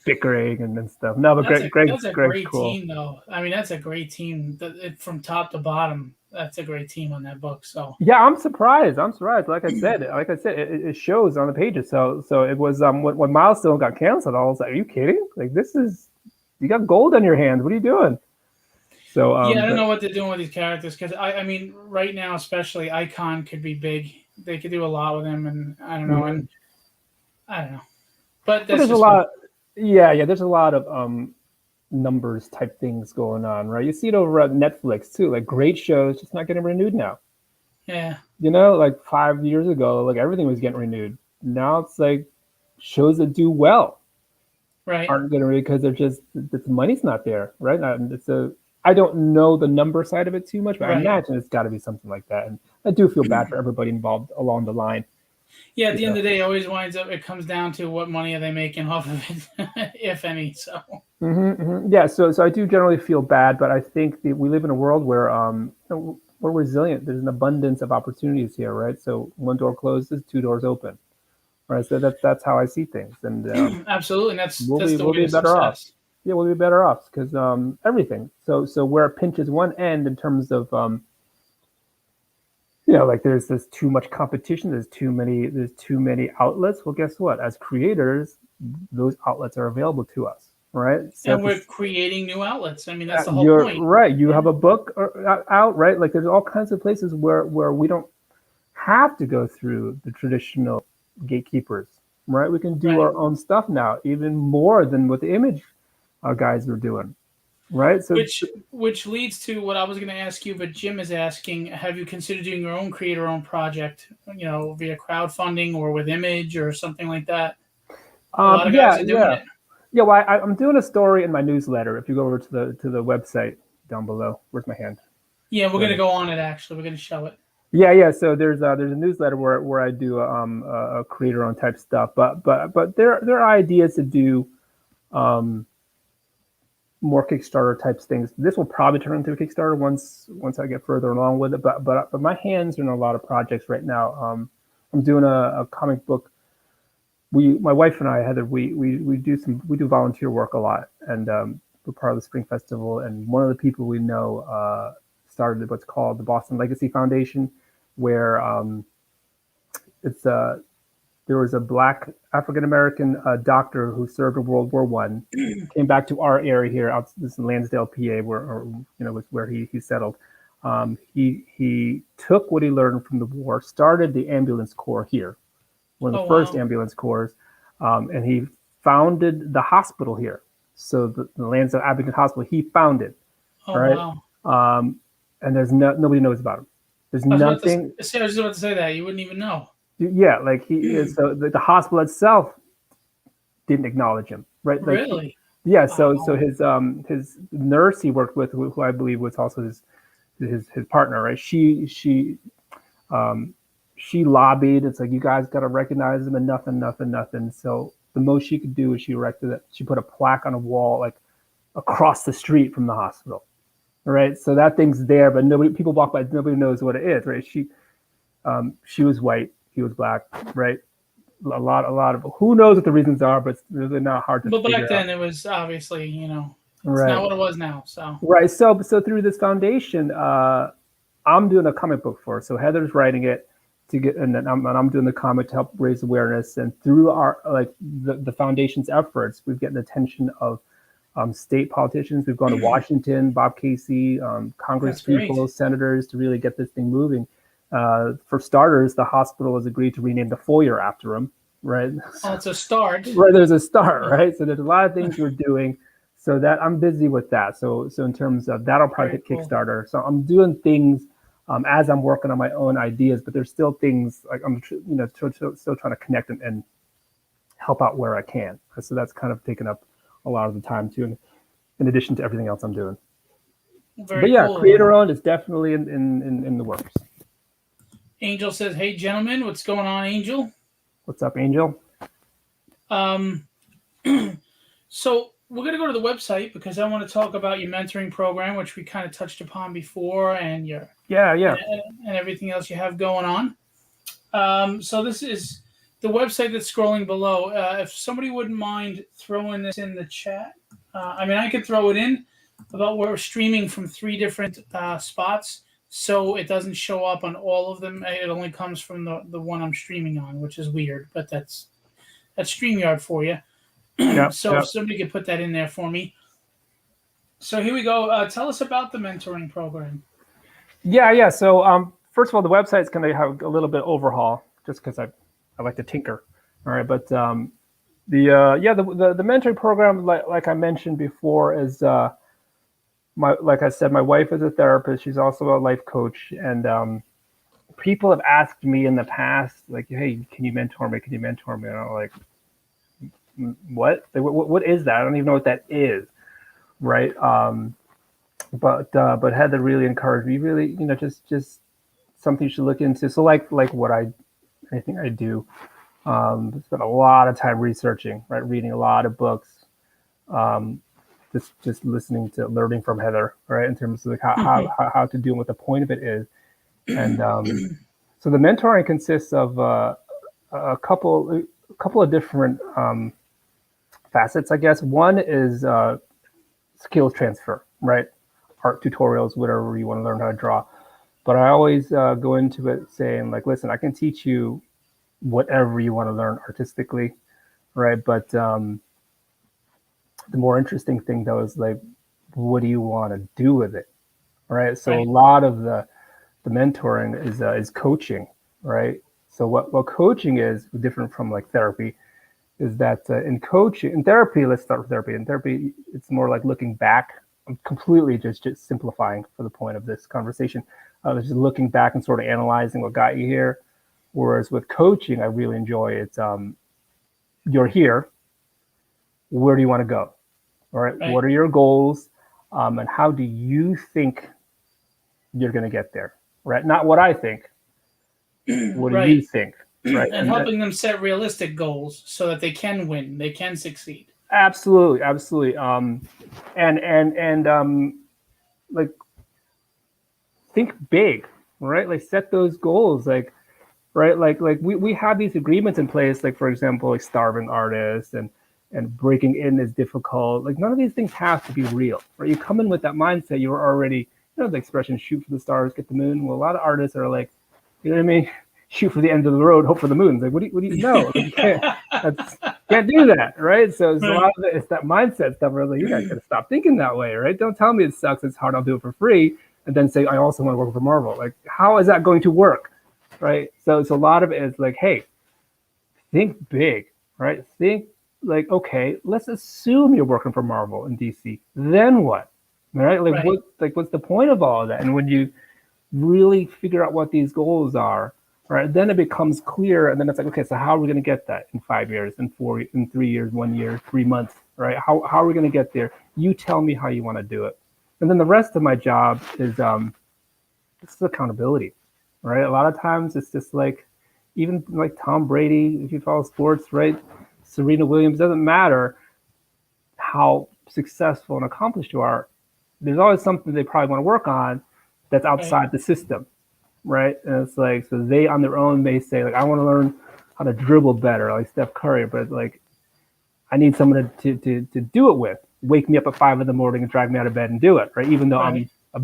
bickering and stuff. No, but Greg's great cool. team, though. I mean, that's a great team. From top to bottom, that's a great team on that book. So yeah, I'm surprised. Like I said, it shows on the pages. So it was when Milestone got canceled, I was like, are you kidding? Like, you got gold on your hands. What are you doing? So I don't know what they're doing with these characters, because I mean, right now especially, Icon could be big. They could do a lot with him, and I don't know, and I don't know. But there's a lot. There's a lot of numbers type things going on, right? You see it over at Netflix too, like great shows just not getting renewed now. Yeah. Like 5 years ago, like everything was getting renewed. Now it's like shows that do well aren't getting renewed because the money's not there, right? I don't know the number side of it too much, but I imagine it's got to be something like that. And I do feel bad for everybody involved along the line. Yeah, at the end of the day, it comes down to what money are they making off of it, if any. So. Yeah, so I do generally feel bad, but I think we live in a world where we're resilient. There's an abundance of opportunities here, right? So one door closes, two doors open, right? So that's how I see things, and absolutely, that's we'll be better off. Yeah, we'll be better off because everything. So where it pinches one end in terms of like there's too much competition, there's too many outlets. Well, guess what? As creators, those outlets are available to us, right? So and we're creating new outlets. I mean, that's the whole point. Right. You have a book out, right? Like there's all kinds of places where we don't have to go through the traditional gatekeepers, right? We can do our own stuff now, even more than what the image guys were doing. Right. So which leads to what I was going to ask you, but Jim is asking, have you considered doing your own creator-owned project, via crowdfunding or with Image or something like that? A lot of guys are doing it. Yeah, well, I'm doing a story in my newsletter. If you go over to the website down below, where's my hand? Yeah, we're going to go on it. Actually, we're going to show it. Yeah. So there's a newsletter where I do a creator-owned type stuff, but there are ideas to do more Kickstarter types things. This will probably turn into a Kickstarter once I get further along with it. But my hands are in a lot of projects right now. I'm doing a comic book. My wife and I, Heather, we do volunteer work a lot, and we're part of the Spring Festival. And one of the people we know started what's called the Boston Legacy Foundation, where there was a Black African-American doctor who served in World War I, came back to our area here, out this in Lansdale, PA, was where he settled. He took what he learned from the war, started the ambulance corps here, one of the first ambulance corps, and he founded the hospital here. So the Lansdale Abington Hospital, he founded. And there's nobody knows about him. There's nothing. I was just about to say that you wouldn't even know. Yeah, like he is. So the hospital itself didn't acknowledge him, right? Like, really? Yeah. So his nurse he worked with, who I believe was also his partner, right? She lobbied. It's like, you guys got to recognize him, and nothing. So the most she could do is she erected it. She put a plaque on a wall, like across the street from the hospital, right? So that thing's there, but people walk by, nobody knows what it is, right? She was white. He was Black, right? A lot of who knows what the reasons are, but it's really not hard to figure out. But back then it was obviously, it's not what it was now. So right. So through this foundation, I'm doing a comic book for it. So Heather's writing it and then I'm doing the comic to help raise awareness. And through our the foundation's efforts, we've gotten the attention of state politicians. We've gone to Washington, Bob Casey, Congress people, senators to really get this thing moving. For starters, the hospital has agreed to rename the foyer after him, right? Well, it's a start. Right, there's a start, right? So there's a lot of things we're doing. So that I'm busy with that. So in terms of that'll probably hit Kickstarter. So I'm doing things as I'm working on my own ideas, but there's still things like I'm still trying to connect and help out where I can. So that's kind of taken up a lot of the time too, in addition to everything else I'm doing. But yeah, cool. Creator-owned is definitely in the works. Angel says, "Hey gentlemen, what's going on, Angel?" What's up, Angel? So we're going to go to the website because I want to talk about your mentoring program, which we kind of touched upon before, and your and everything else you have going on. So this is the website that's scrolling below. If somebody wouldn't mind throwing this in the chat, I could throw it in about we're streaming from 3 different spots, so it doesn't show up on all of them. It only comes from the one I'm streaming on, which is weird, but that's StreamYard for you. If somebody could put that in there for me. So here we go. Tell us about the mentoring program. Yeah. So first of all, the website's going to have a little bit overhaul just because I like to tinker. All right, but the mentoring program, like I mentioned before, is like I said, my wife is a therapist. She's also a life coach, and people have asked me in the past, like, "Hey, can you mentor me? Can you mentor me?" And I'm like, what is that? I don't even know what that is, right? But Heather really encouraged me, really, just something you should look into. So like anything I do, spend a lot of time researching, right? Reading a lot of books, just listening to, learning from Heather, right? In terms of like how to do and what the point of it is. And so the mentoring consists of a couple of different facets, I guess. One is skills transfer, right? Art tutorials, whatever you want to learn how to draw. But I always go into it saying, like, listen, I can teach you whatever you want to learn artistically, right? But the more interesting thing, though, is like, what do you want to do with it, right? So a lot of the mentoring is coaching, right? So what coaching is different from like therapy is that in therapy, let's start with therapy. In therapy, it's more like looking back. I'm completely just simplifying for the point of this conversation. Just looking back and sort of analyzing what got you here. Whereas with coaching, I really enjoy it. You're here. Where do you want to go? All right. What are your goals? And how do you think you're going to get there? Right. Not what I think. What do you think? Right. And helping them set realistic goals so that they can win, they can succeed. Absolutely. Like, think big, right? Like, set those goals, like, right? Like we have these agreements in place, like, for example, like starving artists and breaking in is difficult. Like, none of these things have to be real, right? You come in with that mindset, you're already, the expression, shoot for the stars, get the moon. Well, a lot of artists are like, you know what I mean? Shoot for the end of the road, hope for the moon. Like, what do you know? Like, you can't do that, right? So it's a lot of it's that mindset stuff where, like, you guys gotta stop thinking that way, right? Don't tell me it sucks, it's hard, I'll do it for free, and then say I also want to work for Marvel. Like, how is that going to work, right? So it's a lot of it is like, hey, think big, right? Think like, okay, let's assume you're working for Marvel in DC. Then what? All right? What's the point of all of that? And when you really figure out what these goals are, right, then it becomes clear, and then it's like, okay, so how are we going to get that in 5 years, in 3 years, 1 year, 3 months, right? How are we going to get there? You tell me how you want to do it. And then the rest of my job is accountability, right? A lot of times it's just like, even like Tom Brady, if you follow sports, right? Serena Williams, doesn't matter how successful and accomplished you are. There's always something they probably want to work on that's outside the system. Right. And it's like, so they on their own may say, like, I want to learn how to dribble better, like Steph Curry, but like, I need someone to do it with. Wake me up at 5 a.m. and drag me out of bed and do it. Right. Even though I'm a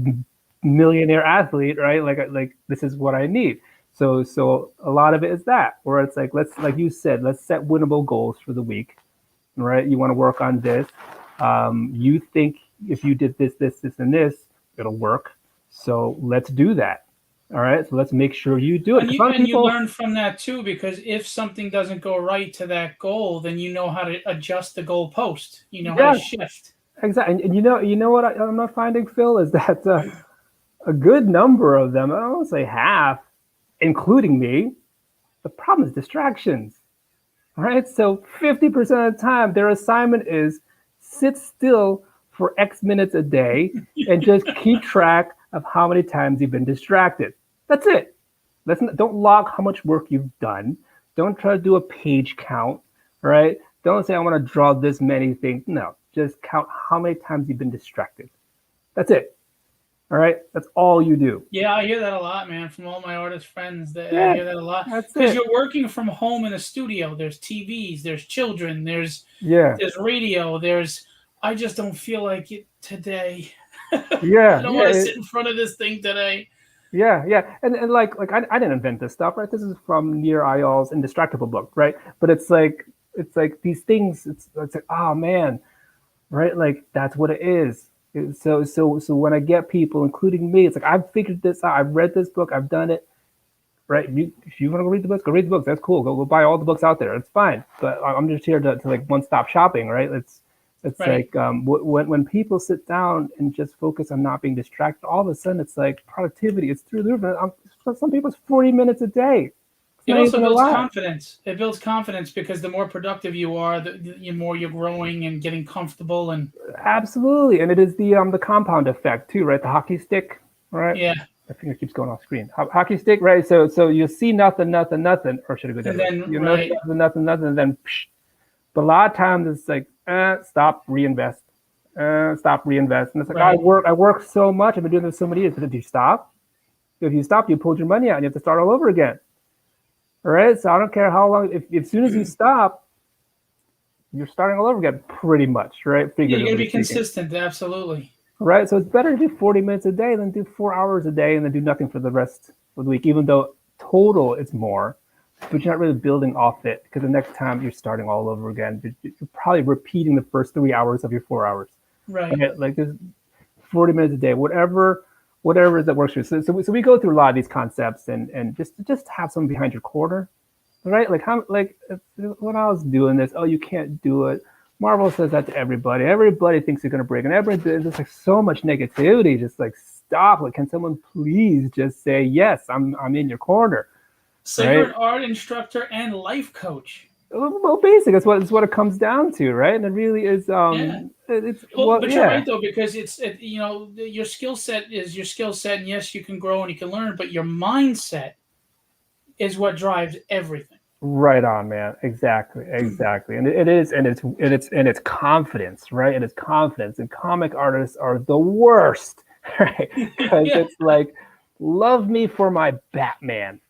millionaire athlete, right? Like this is what I need. So a lot of it is that, where it's like, like you said, let's set winnable goals for the week. Right. You want to work on this. You think if you did this, and this, it'll work. So let's do that. All right. So let's make sure you do it. And you learn from that too, because if something doesn't go right to that goal, then you know how to adjust the goal post. You know how to shift. Exactly. And you know what I'm not finding, Phil, is that a good number of them, I don't want to say half, including me, the problem is distractions. Right? So 50% of the time, their assignment is sit still for X minutes a day and just keep track of how many times you've been distracted. That's it. Don't log how much work you've done. Don't try to do a page count, right? Don't say, I want to draw this many things. No, just count how many times you've been distracted. That's it. All right, that's all you do. Yeah, I hear that a lot, man, from all my artist friends. I hear that a lot because you're working from home in a studio. There's TVs, there's children, there's radio, I just don't feel like it today. I don't want to sit in front of this thing today. Yeah, and like I didn't invent this stuff, right? This is from Nir Eyal's Indistractable book, right? But it's like these things. It's like, oh man, right? Like that's what it is. So when I get people, including me, it's like I've figured this out. I've read this book. I've done it. Right? If you want to go read the books, go read the books. That's cool. Go buy all the books out there. It's fine. But I'm just here to like one-stop shopping, right? It's right. Like when people sit down and just focus on not being distracted, all of a sudden it's like productivity. It's through the roof. Some people it's 40 minutes a day. It also builds confidence. It builds confidence because the more productive you are, the more you're growing and getting comfortable. And absolutely, and it is the compound effect too, right? The hockey stick, right? Yeah. My finger keeps going off screen. Hockey stick, right? So you see nothing, or should I go down? You know nothing, and then. Psh. But a lot of times it's like, stop, reinvest, stop, reinvest, and it's like I work so much. I've been doing this so many years. But if you stop, you pulled your money out and you have to start all over again. All right, so I don't care how long. If as soon as you stop, you're starting all over again, pretty much, right? You're going to be consistent, absolutely. Right, so it's better to do 40 minutes a day than do 4 hours a day and then do nothing for the rest of the week, even though total it's more, but you're not really building off it because the next time you're starting all over again. You're probably repeating the first 3 hours of your 4 hours. Right. Like there's 40 minutes a day, whatever it is that works for you. So we go through a lot of these concepts and just have someone behind your corner, right? Like when I was doing this, oh, you can't do it. Marvel says that to everybody. Everybody thinks you're going to break, and there's just like so much negativity. Just like stop. Like, can someone please just say yes? I'm in your corner. So right? You're an art instructor and life coach. Well, basically, that's what it comes down to, right? And it really is. But you're right though, because your skill set is your skill set, and yes, you can grow and you can learn, but your mindset is what drives everything. Right on, man. Exactly. And it's confidence, right? And it's confidence. And comic artists are the worst, right? Because it's like, love me for my Batman,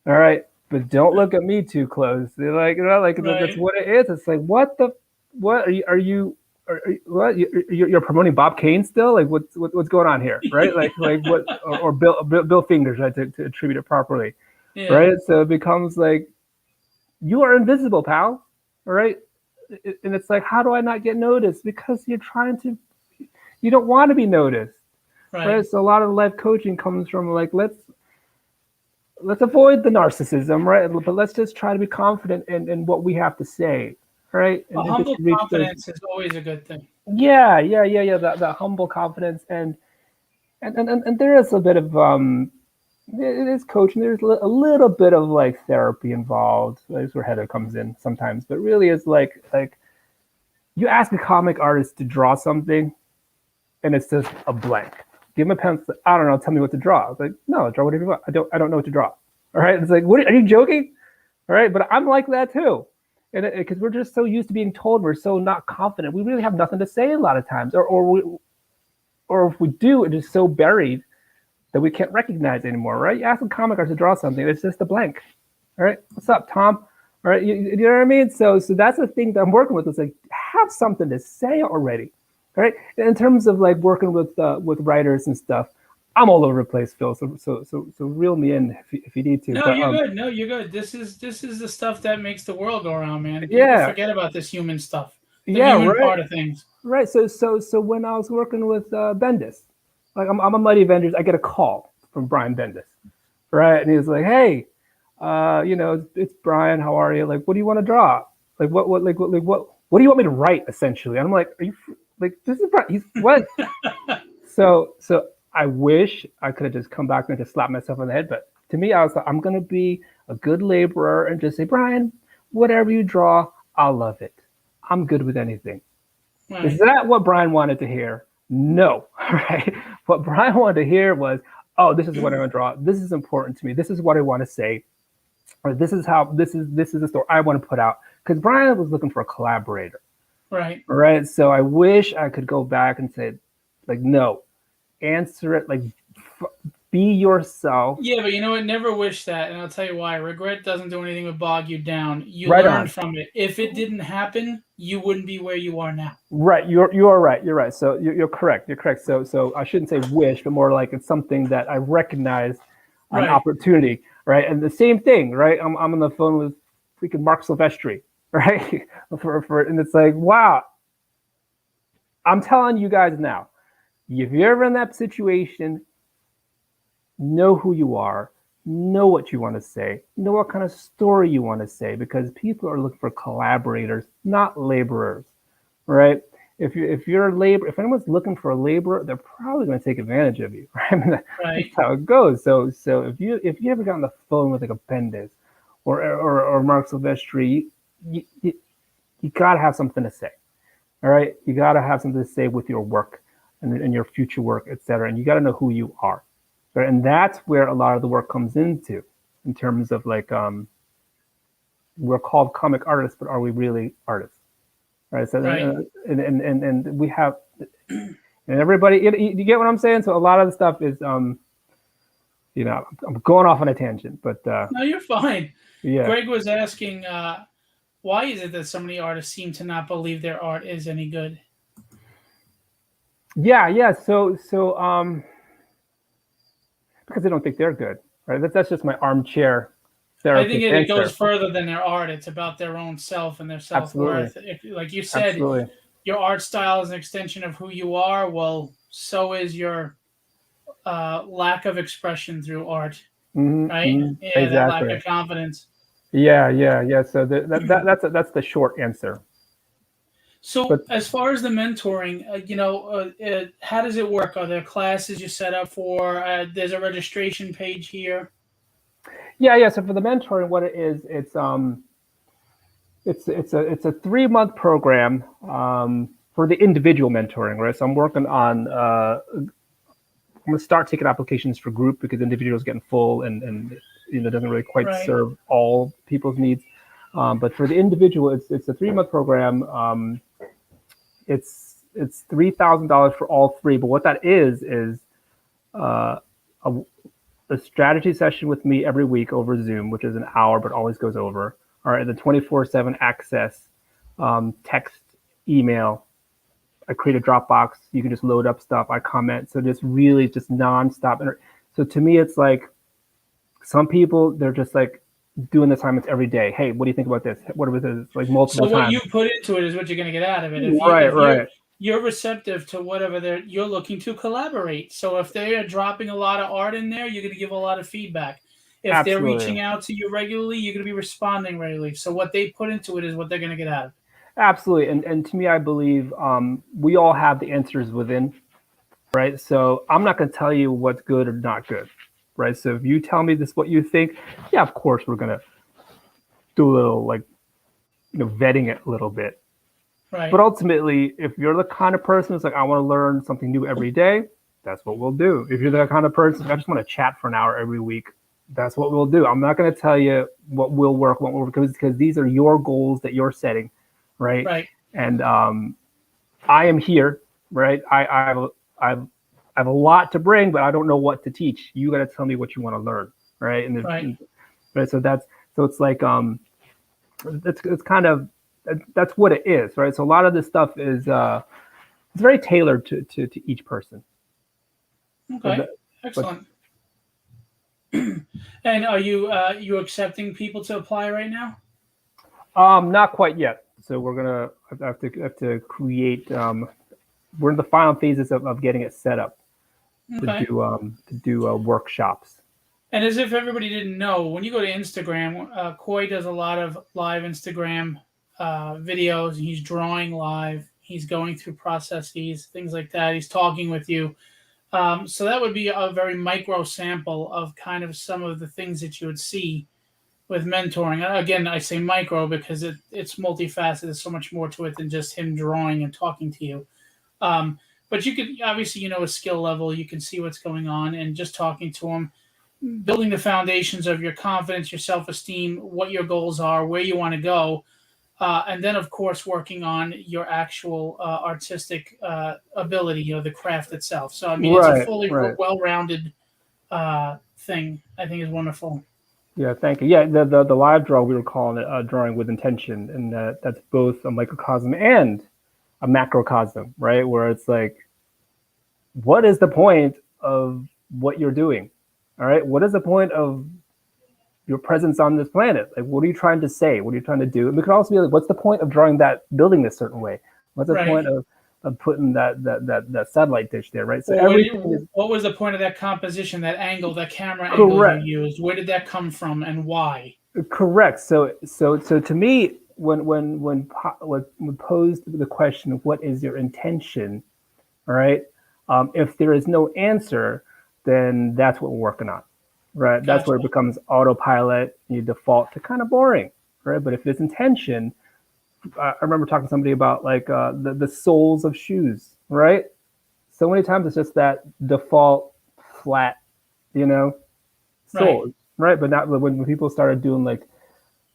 all right? But don't look at me too close. They're like, that's what it is. It's like, what you're promoting Bob Kane still? Like, what's going on here, right? like what? Or Bill Fingers, right? To attribute it properly, right? So it becomes like, you are invisible, pal. All right. And it's like, how do I not get noticed? Because you don't want to be noticed. Right. So a lot of life coaching comes from like, let's avoid the narcissism, right? But let's just try to be confident in what we have to say. Right. And humble confidence is always a good thing. Yeah. The humble confidence and there is a bit of it is coaching. There's a little bit of like therapy involved. That's where Heather comes in sometimes. But really, it's like you ask a comic artist to draw something, and it's just a blank. Give him a pencil. I don't know. Tell me what to draw. It's like, no, draw whatever you want. I don't know what to draw. All right. It's like, what? Are you joking? All right. But I'm like that too, and because we're just so used to being told we're so not confident, we really have nothing to say a lot of times, or if we do, it is so buried that we can't recognize anymore, right? You ask a comic artist to draw something, it's just a blank. All right, what's up, Tom? All right, you know what I mean? So that's the thing that I'm working with. Is like, have something to say already, all right? In terms of like working with writers and stuff, I'm all over the place, Phil. So reel me in if you need to. No, you're good. No, you're good. This is the stuff that makes the world go around, man. People forget about this human stuff. human part of things. Right. So when I was working with Bendis, like I'm a Mighty Avengers, I get a call from Brian Bendis, right? And he was like, "Hey, it's Brian. How are you? Like, what do you want to draw? Like, what do you want me to write? Essentially." And I'm like, "Are you like this is Brian? He's what?" so I wish I could have just come back and just slapped myself on the head, but to me, I was like, I'm gonna be a good laborer and just say, Brian, whatever you draw, I'll love it. I'm good with anything. Right. Is that what Brian wanted to hear? No, right? What Brian wanted to hear was, oh, this is what I'm going to draw. This is important to me. This is what I want to say. Or this is the story I want to put out. Because Brian was looking for a collaborator. Right. Right. So I wish I could go back and say, like, no, answer it, like, be yourself. Yeah, but you know what? Never wish that. And I'll tell you why. Regret doesn't do anything but bog you down. You learned from it. If it didn't happen, you wouldn't be where you are now. Right. You are right. You're right. So you're correct. You're correct. So I shouldn't say wish, but more like it's something that I recognize an opportunity. Right. And the same thing. Right. I'm on the phone with freaking Mark Silvestri. Right. And it's like, wow. I'm telling you guys now, if you're ever in that situation, know who you are, know what you want to say, know what kind of story you want to say, because people are looking for collaborators, not laborers, right? If anyone's looking for a laborer, they're probably going to take advantage of you, right? I mean, that's how it goes. So if you ever got on the phone with like a Bendis or Mark Silvestri, you gotta have something to say, all right? You gotta have something to say with your work and your future work, etc. And you gotta know who you are. And that's where a lot of the work comes into, in terms of like, we're called comic artists, but are we really artists? Right. So, and we have, and everybody, you get what I'm saying? So a lot of the stuff is, I'm going off on a tangent, but. No, you're fine. Yeah. Greg was asking, why is it that so many artists seem to not believe their art is any good? Yeah. So, because they don't think they're good, right? That's just my armchair therapist. I think it goes further than their art. It's about their own self and their self-worth. If, like you said, your art style is an extension of who you are. Well, so is your lack of expression through art, right? Yeah, exactly. That lack of confidence. Yeah. So that's the short answer. So as far as the mentoring, how does it work? Are there classes you set up for? There's a registration page here. Yeah. So for the mentoring, what it is, it's a 3-month program for the individual mentoring, right? So I'm working on I'm gonna start taking applications for group because individuals getting full and doesn't really quite serve all people's needs. But for the individual, it's a 3-month program. It's $3,000 for all 3. But what that is a strategy session with me every week over Zoom, which is an hour, but always goes over. All right, the 24/7 access, text, email. I create a Dropbox. You can just load up stuff. I comment. So just really just nonstop. So to me, it's like some people, they're just like doing assignments every day. Hey, what do you think about this? What about this? Like multiple times. So what you put into it is what you're going to get out of it. If you're receptive to whatever you're looking to collaborate. So if they are dropping a lot of art in there, you're going to give a lot of feedback. If they're reaching out to you regularly, you're going to be responding regularly. So what they put into it is what they're going to get out of it. Absolutely. And to me, I believe we all have the answers within, right? So I'm not going to tell you what's good or not good, right? So if you tell me this, what you think, yeah, of course, we're going to do a little vetting it a little bit. Right. But ultimately, if you're the kind of person who's like, I want to learn something new every day, that's what we'll do. If you're the kind of person, I just want to chat for an hour every week, that's what we'll do. I'm not going to tell you what will work, what won't work, because these are your goals that you're setting. Right. And I am here, right? I have a lot to bring, but I don't know what to teach. You got to tell me what you want to learn, right? And so it's like it's kind of that's what it is, right? So a lot of this stuff is it's very tailored to each person. Okay, excellent. And are you accepting people to apply right now? Not quite yet. So we're gonna have to create. We're in the final phases of getting it set up Okay. to do workshops. And as if everybody didn't know, when you go to Instagram, Khoi does a lot of live Instagram videos. He's drawing live. He's going through processes, things like that. He's talking with you. So that would be a very micro sample of kind of some of the things that you would see with mentoring. Again, I say micro because it's multifaceted. There's so much more to it than just him drawing and talking to you. Um, but you could obviously, his skill level. You can see what's going on, and just talking to him, building the foundations of your confidence, your self-esteem, what your goals are, where you want to go, and then of course working on your actual artistic ability, the craft itself. So I mean, it's a Right, fully right. well-rounded thing. I think is wonderful. Yeah, thank you. Yeah, the live draw, we were calling it drawing with intention, and that's both a microcosm and a macrocosm, right? Where it's like, what is the point of what you're doing? All right, what is the point of your presence on this planet? Like, what are you trying to say? What are you trying to do? And it could also be like, what's the point of drawing that building this certain way? What's the Right. point of putting that satellite dish there, right? So Well, everything is what was the point of that composition, that angle, that camera angle you correct. used? Where did that come from, and why? Correct. So to me, when posed the question, what is your intention? All right. If there is no answer, then that's what we're working on, right? That's Gotcha. where it becomes autopilot. You default to kind of boring, right? But if there's intention, I remember talking to somebody about like the soles of shoes, right? So many times it's just that default flat, Right. soles, right? But not when people started doing like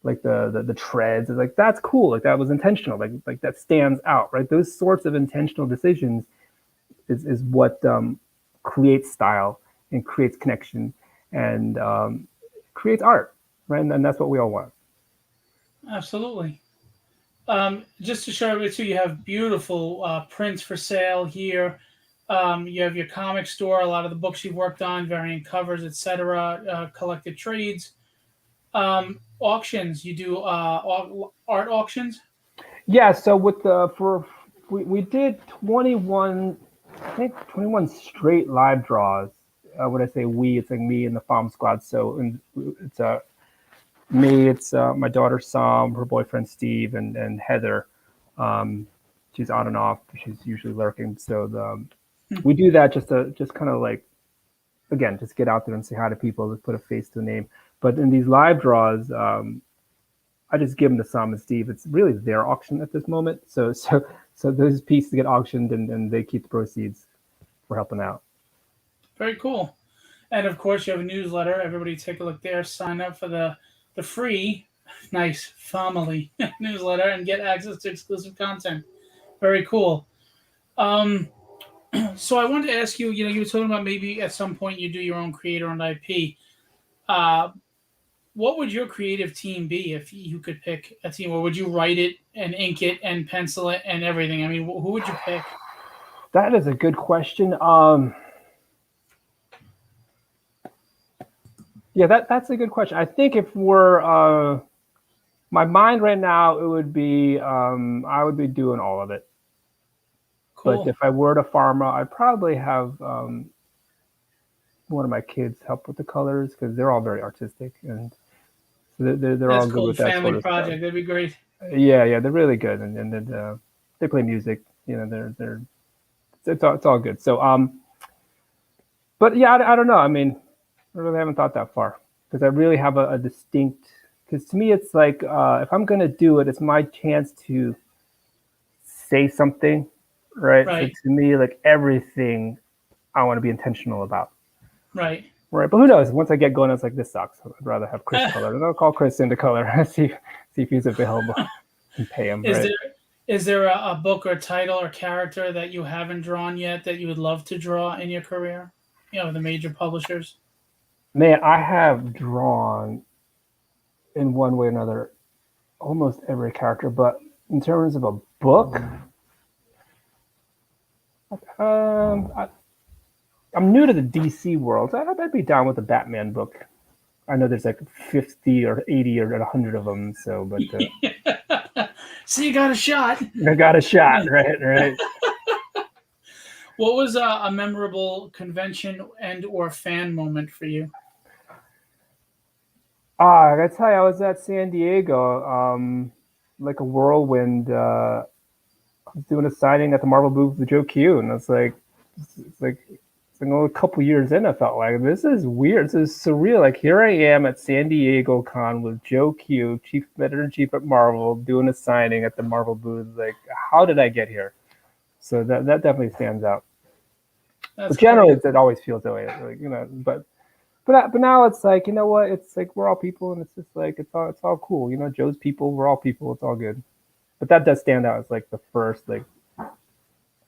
the treads, it's like that's cool, like that was intentional, like that stands out, right? Those sorts of intentional decisions is what creates style and creates connection and creates art, right? And that's what we all want. Absolutely. Just to show everybody too, you have beautiful prints for sale here. You have your comic store, a lot of the books you've worked on, variant covers, etc., collected trades, auctions. You do art auctions. Yeah. So with the for we did 21, I think 21 straight live draws. When I say we, it's like me and the Pham squad. So it's me, it's my daughter Sam, her boyfriend Steve, and Heather. Um, she's on and off. She's usually lurking. So we do that just kind of like, again, just get out there and say hi to people, just put a face to a name. But in these live draws, I just give them to Sam and Steve. It's really their auction at this moment. So those pieces get auctioned, and they keep the proceeds for helping out. Very cool. And of course, you have a newsletter. Everybody take a look there. Sign up for the free, nice family newsletter and get access to exclusive content. Very cool. Um, so I wanted to ask you. You were talking about maybe at some point you do your own creator-owned IP. Uh, what would your creative team be if you could pick a team, or would you write it and ink it and pencil it and everything? I mean, who would you pick? That is a good question. Yeah, that's a good question. I think if we're my mind right now, it would be I would be doing all of it. But Cool. if I were to pharma, I'd probably have one of my kids help with the colors because they're all very artistic, and so they're That's all good cool. with that sort Family of stuff. project. That'd be great. Yeah, they're really good, and they play music. They're it's all good. So but yeah, I don't know. I mean, I really haven't thought that far because I really have a distinct. Because to me, it's like if I'm gonna do it, it's my chance to say something, right? So Right. to me, like everything, I want to be intentional about. Right. Right, but who knows? Once I get going, it's like this sucks. I'd rather have Chris color, and I'll call Chris into color see if he's available and pay him. Is Right. there a book or title or character that you haven't drawn yet that you would love to draw in your career? The major publishers. Man, I have drawn in one way or another almost every character, but in terms of a book, I, I'm new to the DC world. I'd be down with a Batman book. I know there's like 50 or 80 or 100 of them. So, but So you got a shot. I got a shot, right. What was a memorable convention and or fan moment for you? I gotta tell you, I was at San Diego, like a whirlwind. I was doing a signing at the Marvel booth with Joe Q, and it's like only a couple years in, I felt like this is weird. This is surreal. Like here I am at San Diego Con with Joe Q, Chief Editor in Chief at Marvel, doing a signing at the Marvel booth. Like, how did I get here? So that definitely stands out. That's But generally, cool. it always feels that way. Like, but now it's like, you know what? It's like we're all people, and it's just like it's all cool. Joe's people, we're all people. It's all good. But that does stand out as like the first, like,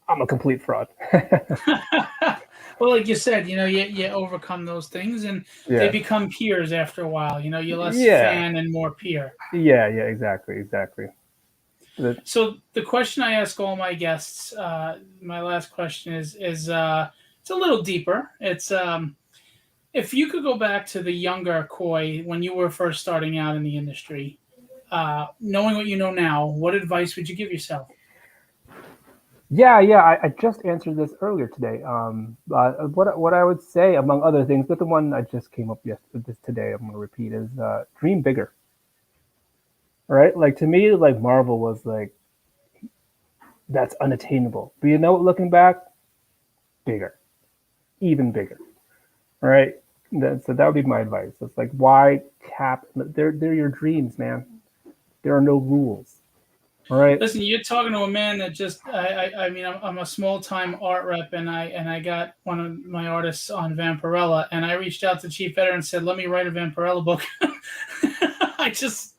I'm a complete fraud. Well, like you said, you overcome those things, and they Yeah. become peers after a while. You're less Yeah. fan and more peer. Yeah. Exactly. So the question I ask all my guests, my last question is it's a little deeper. It's if you could go back to the younger Khoi when you were first starting out in the industry, knowing what you know now, what advice would you give yourself? Yeah. I just answered this earlier today. What I would say, among other things, but the one I just came up with this today, I'm going to repeat, is dream bigger. Right? Like to me, like Marvel was like that's unattainable. But looking back, bigger, even bigger. Right? So that would be my advice. It's like why cap? They're your dreams, man. There are no rules. All right. Listen, you're talking to a man that just I mean I'm a small time art rep and I got one of my artists on Vampirella and I reached out to Chief Editor and said let me write a Vampirella book. I just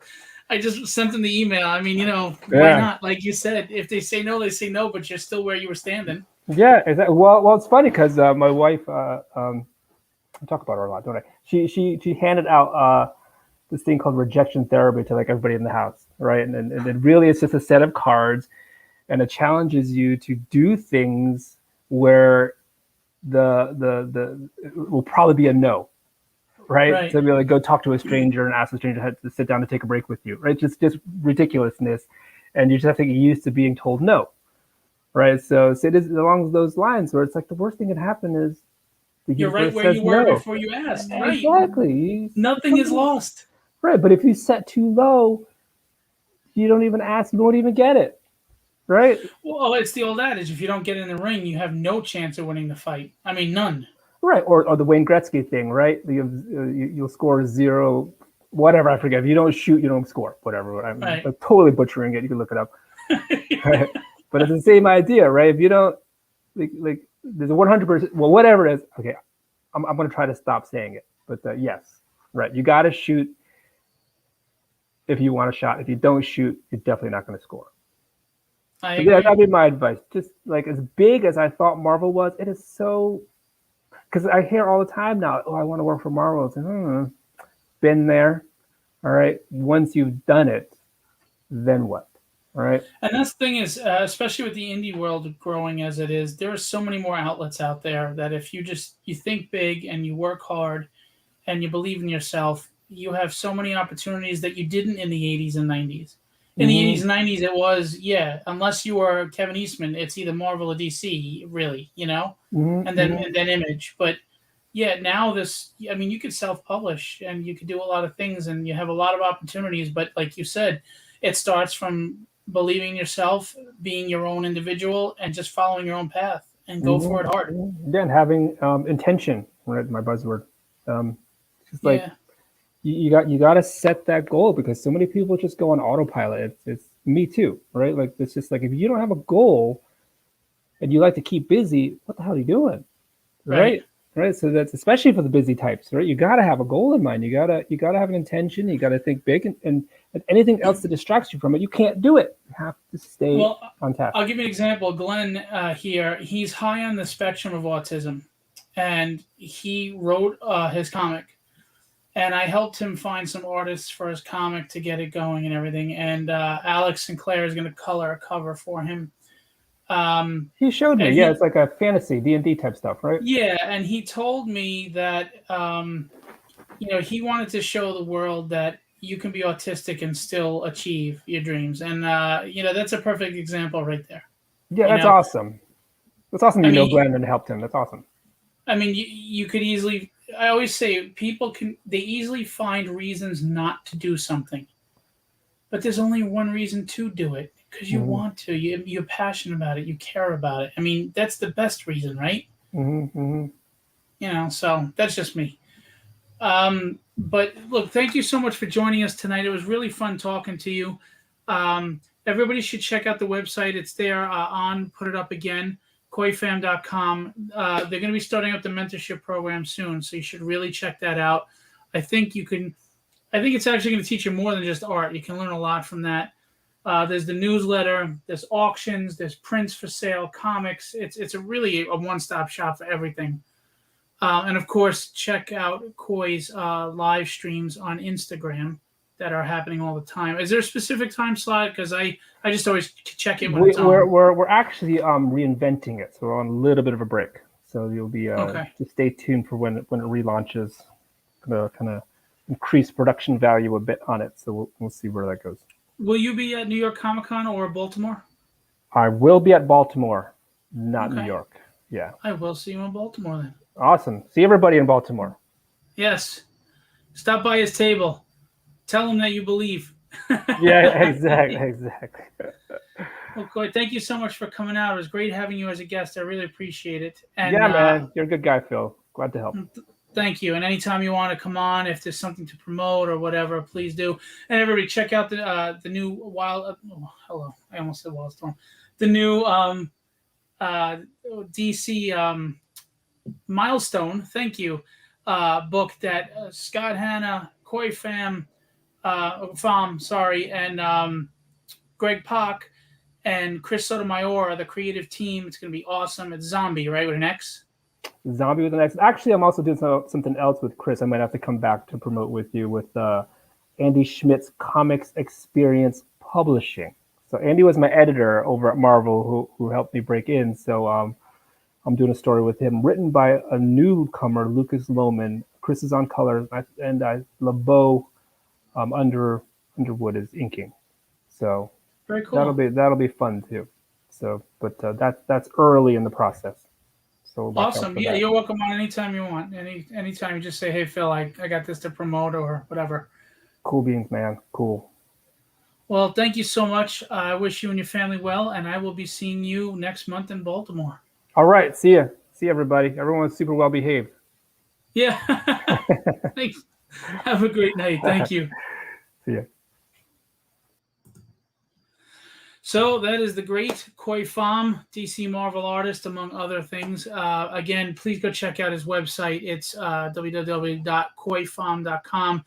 sent them the email. I mean, why Yeah. not? Like you said, if they say no, they say no, but you're still where you were standing. Yeah. Exactly. Well, it's funny because my wife, I talk about her a lot, don't I? She handed out this thing called Rejection Therapy to like everybody in the house, right? And it really is just a set of cards, and it challenges you to do things where the it will probably be a no, right? Right. So be like go talk to a stranger and ask the stranger to sit down and take a break with you, right? Just ridiculousness, and you just have to get used to being told no, right? So it is along those lines where it's like the worst thing that can happen is the You're right universe where says you were no. before you asked. Right. Exactly. Nothing is lost. Right, but if you set too low, you don't even ask, you won't even get it, right? Well, it's the old adage: if you don't get in the ring, you have no chance of winning the fight. I mean, none. Right, or the Wayne Gretzky thing, right? You'll score zero, whatever, I forget. If you don't shoot, you don't score, whatever. I'm Right. totally butchering it. You can look it up. Right? But it's the same idea, right? If you don't, like there's a 100%, well, whatever it is, okay, I'm going to try to stop saying it. But yes, right, you got to shoot if you want a shot. If you don't shoot, you're definitely not going to score. I Yeah, agree. that'd be my advice. Just like as big as I thought Marvel was, it is so. Because I hear all the time now, oh, I want to work for Marvel. It's like, been there. All right. Once you've done it, then what? All right. And that's the thing is, especially with the indie world growing as it is, there are so many more outlets out there that if you think big and you work hard and you believe in yourself, you have so many opportunities that you didn't in the 80s and 90s. In the 80s and 90s, it was, unless you were Kevin Eastman, it's either Marvel or DC, really, and then Image. But yeah, now you could self-publish and you could do a lot of things and you have a lot of opportunities. But like you said, it starts from believing in yourself, being your own individual, and just following your own path and go for it hard. Yeah, and having intention, right? My buzzword. Just like Yeah. you got to set that goal because so many people just go on autopilot. It's me too, right? Like it's just like if you don't have a goal and you like to keep busy, what the hell are you doing? Right. So that's especially for the busy types, right? You got to have a goal in mind. You gotta have an intention. You got to think big, and anything else that distracts you from it, you can't do it. You have to stay on task. I'll give you an example. Glenn here, he's high on the spectrum of autism, and he wrote his comic. And I helped him find some artists for his comic to get it going and everything. And Alex Sinclair is going to color a cover for him. He showed me. It's like a fantasy D&D type stuff, right? Yeah, and he told me that he wanted to show the world that you can be autistic and still achieve your dreams. And, that's a perfect example right there. Yeah, that's awesome. That's awesome. Brandon helped him. That's awesome. I mean, you could easily, I always say they easily find reasons not to do something. But there's only one reason to do it, because you want to. You're passionate about it. You care about it. I mean, that's the best reason, right? So that's just me. But look, thank you so much for joining us tonight. It was really fun talking to you. Everybody should check out the website. It's there put it up again, khoipham.com. They're going to be starting up the mentorship program soon, so you should really check that out. I think it's actually going to teach you more than just art. You can learn a lot from that. There's the newsletter, there's auctions, there's prints for sale, comics. It's really a one-stop shop for everything. And of course, check out Khoi's live streams on Instagram that are happening all the time. Is there a specific time slot? Because I just always check it when it's on. We're actually reinventing it, so we're on a little bit of a break. So you'll be just stay tuned for when it relaunches. Gonna kind of increase production value a bit on it, so we'll see where that goes. Will you be at New York Comic Con or Baltimore? I will be at Baltimore, not New York. Yeah. I will see you in Baltimore then. Awesome. See everybody in Baltimore. Yes. Stop by his table. Tell him that you believe. Yeah, exactly. Well, Khoi, thank you so much for coming out. It was great having you as a guest. I really appreciate it. And, yeah, man. You're a good guy, Phil. Glad to help. Thank you. And anytime you want to come on, if there's something to promote or whatever, please do. And everybody, check out the new Wild. Hello, I almost said Wildstorm. The new DC Milestone. Thank you. Book that Scott Hanna, Khoi Pham, and Greg Pak and Chris Sotomayor are the creative team. It's going to be awesome. It's Zombie, right, with an X? Zombie with an X. Actually, I'm also doing something else with Chris. I might have to come back to promote with you with Andy Schmidt's Comics Experience Publishing. So Andy was my editor over at Marvel who helped me break in. So I'm doing a story with him written by a newcomer, Lucas Lohman. Chris is on colors, and LeBeau Underwood is inking. So very cool. That'll be fun too. So, but that's early in the process. So awesome. Yeah, you're welcome on anytime you want. Anytime you just say, hey, Phil, I got this to promote or whatever. Cool beans, man. Cool. Well, thank you so much. I wish you and your family well, and I will be seeing you next month in Baltimore. All right. See ya. See everybody. Everyone's super well behaved. Yeah. Thanks. Have a great night. Thank you. See ya. So that is the great Khoi Pham, DC Marvel artist, among other things. Again, please go check out his website. It's www.khoipham.com.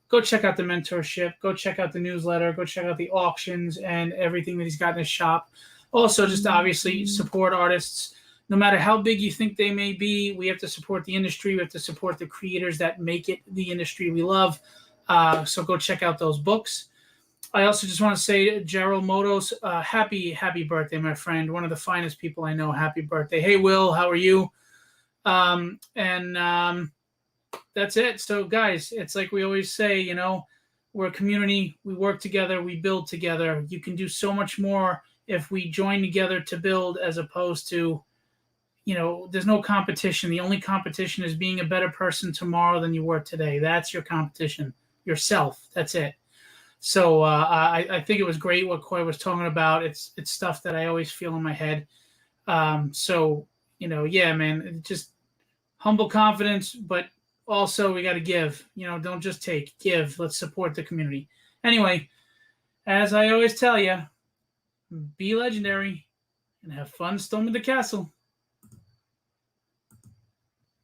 Go check out the mentorship. Go check out the newsletter. Go check out the auctions and everything that he's got in his shop. Also, just obviously support artists. No matter how big you think they may be, we have to support the industry. We have to support the creators that make it the industry we love. So go check out those books. I also just want to say, Gerald Motos, happy birthday, my friend. One of the finest people I know. Happy birthday. Hey, Will, how are you? That's it. So, guys, it's like we always say, we're a community. We work together. We build together. You can do so much more if we join together to build, as opposed to, there's no competition. The only competition is being a better person tomorrow than you were today. That's your competition. Yourself. That's it. So I think it was great what Khoi was talking about. It's stuff that I always feel in my head. Yeah, man, just humble confidence, but also we got to give. Don't just take. Give. Let's support the community. Anyway, as I always tell you, be legendary and have fun storming the castle.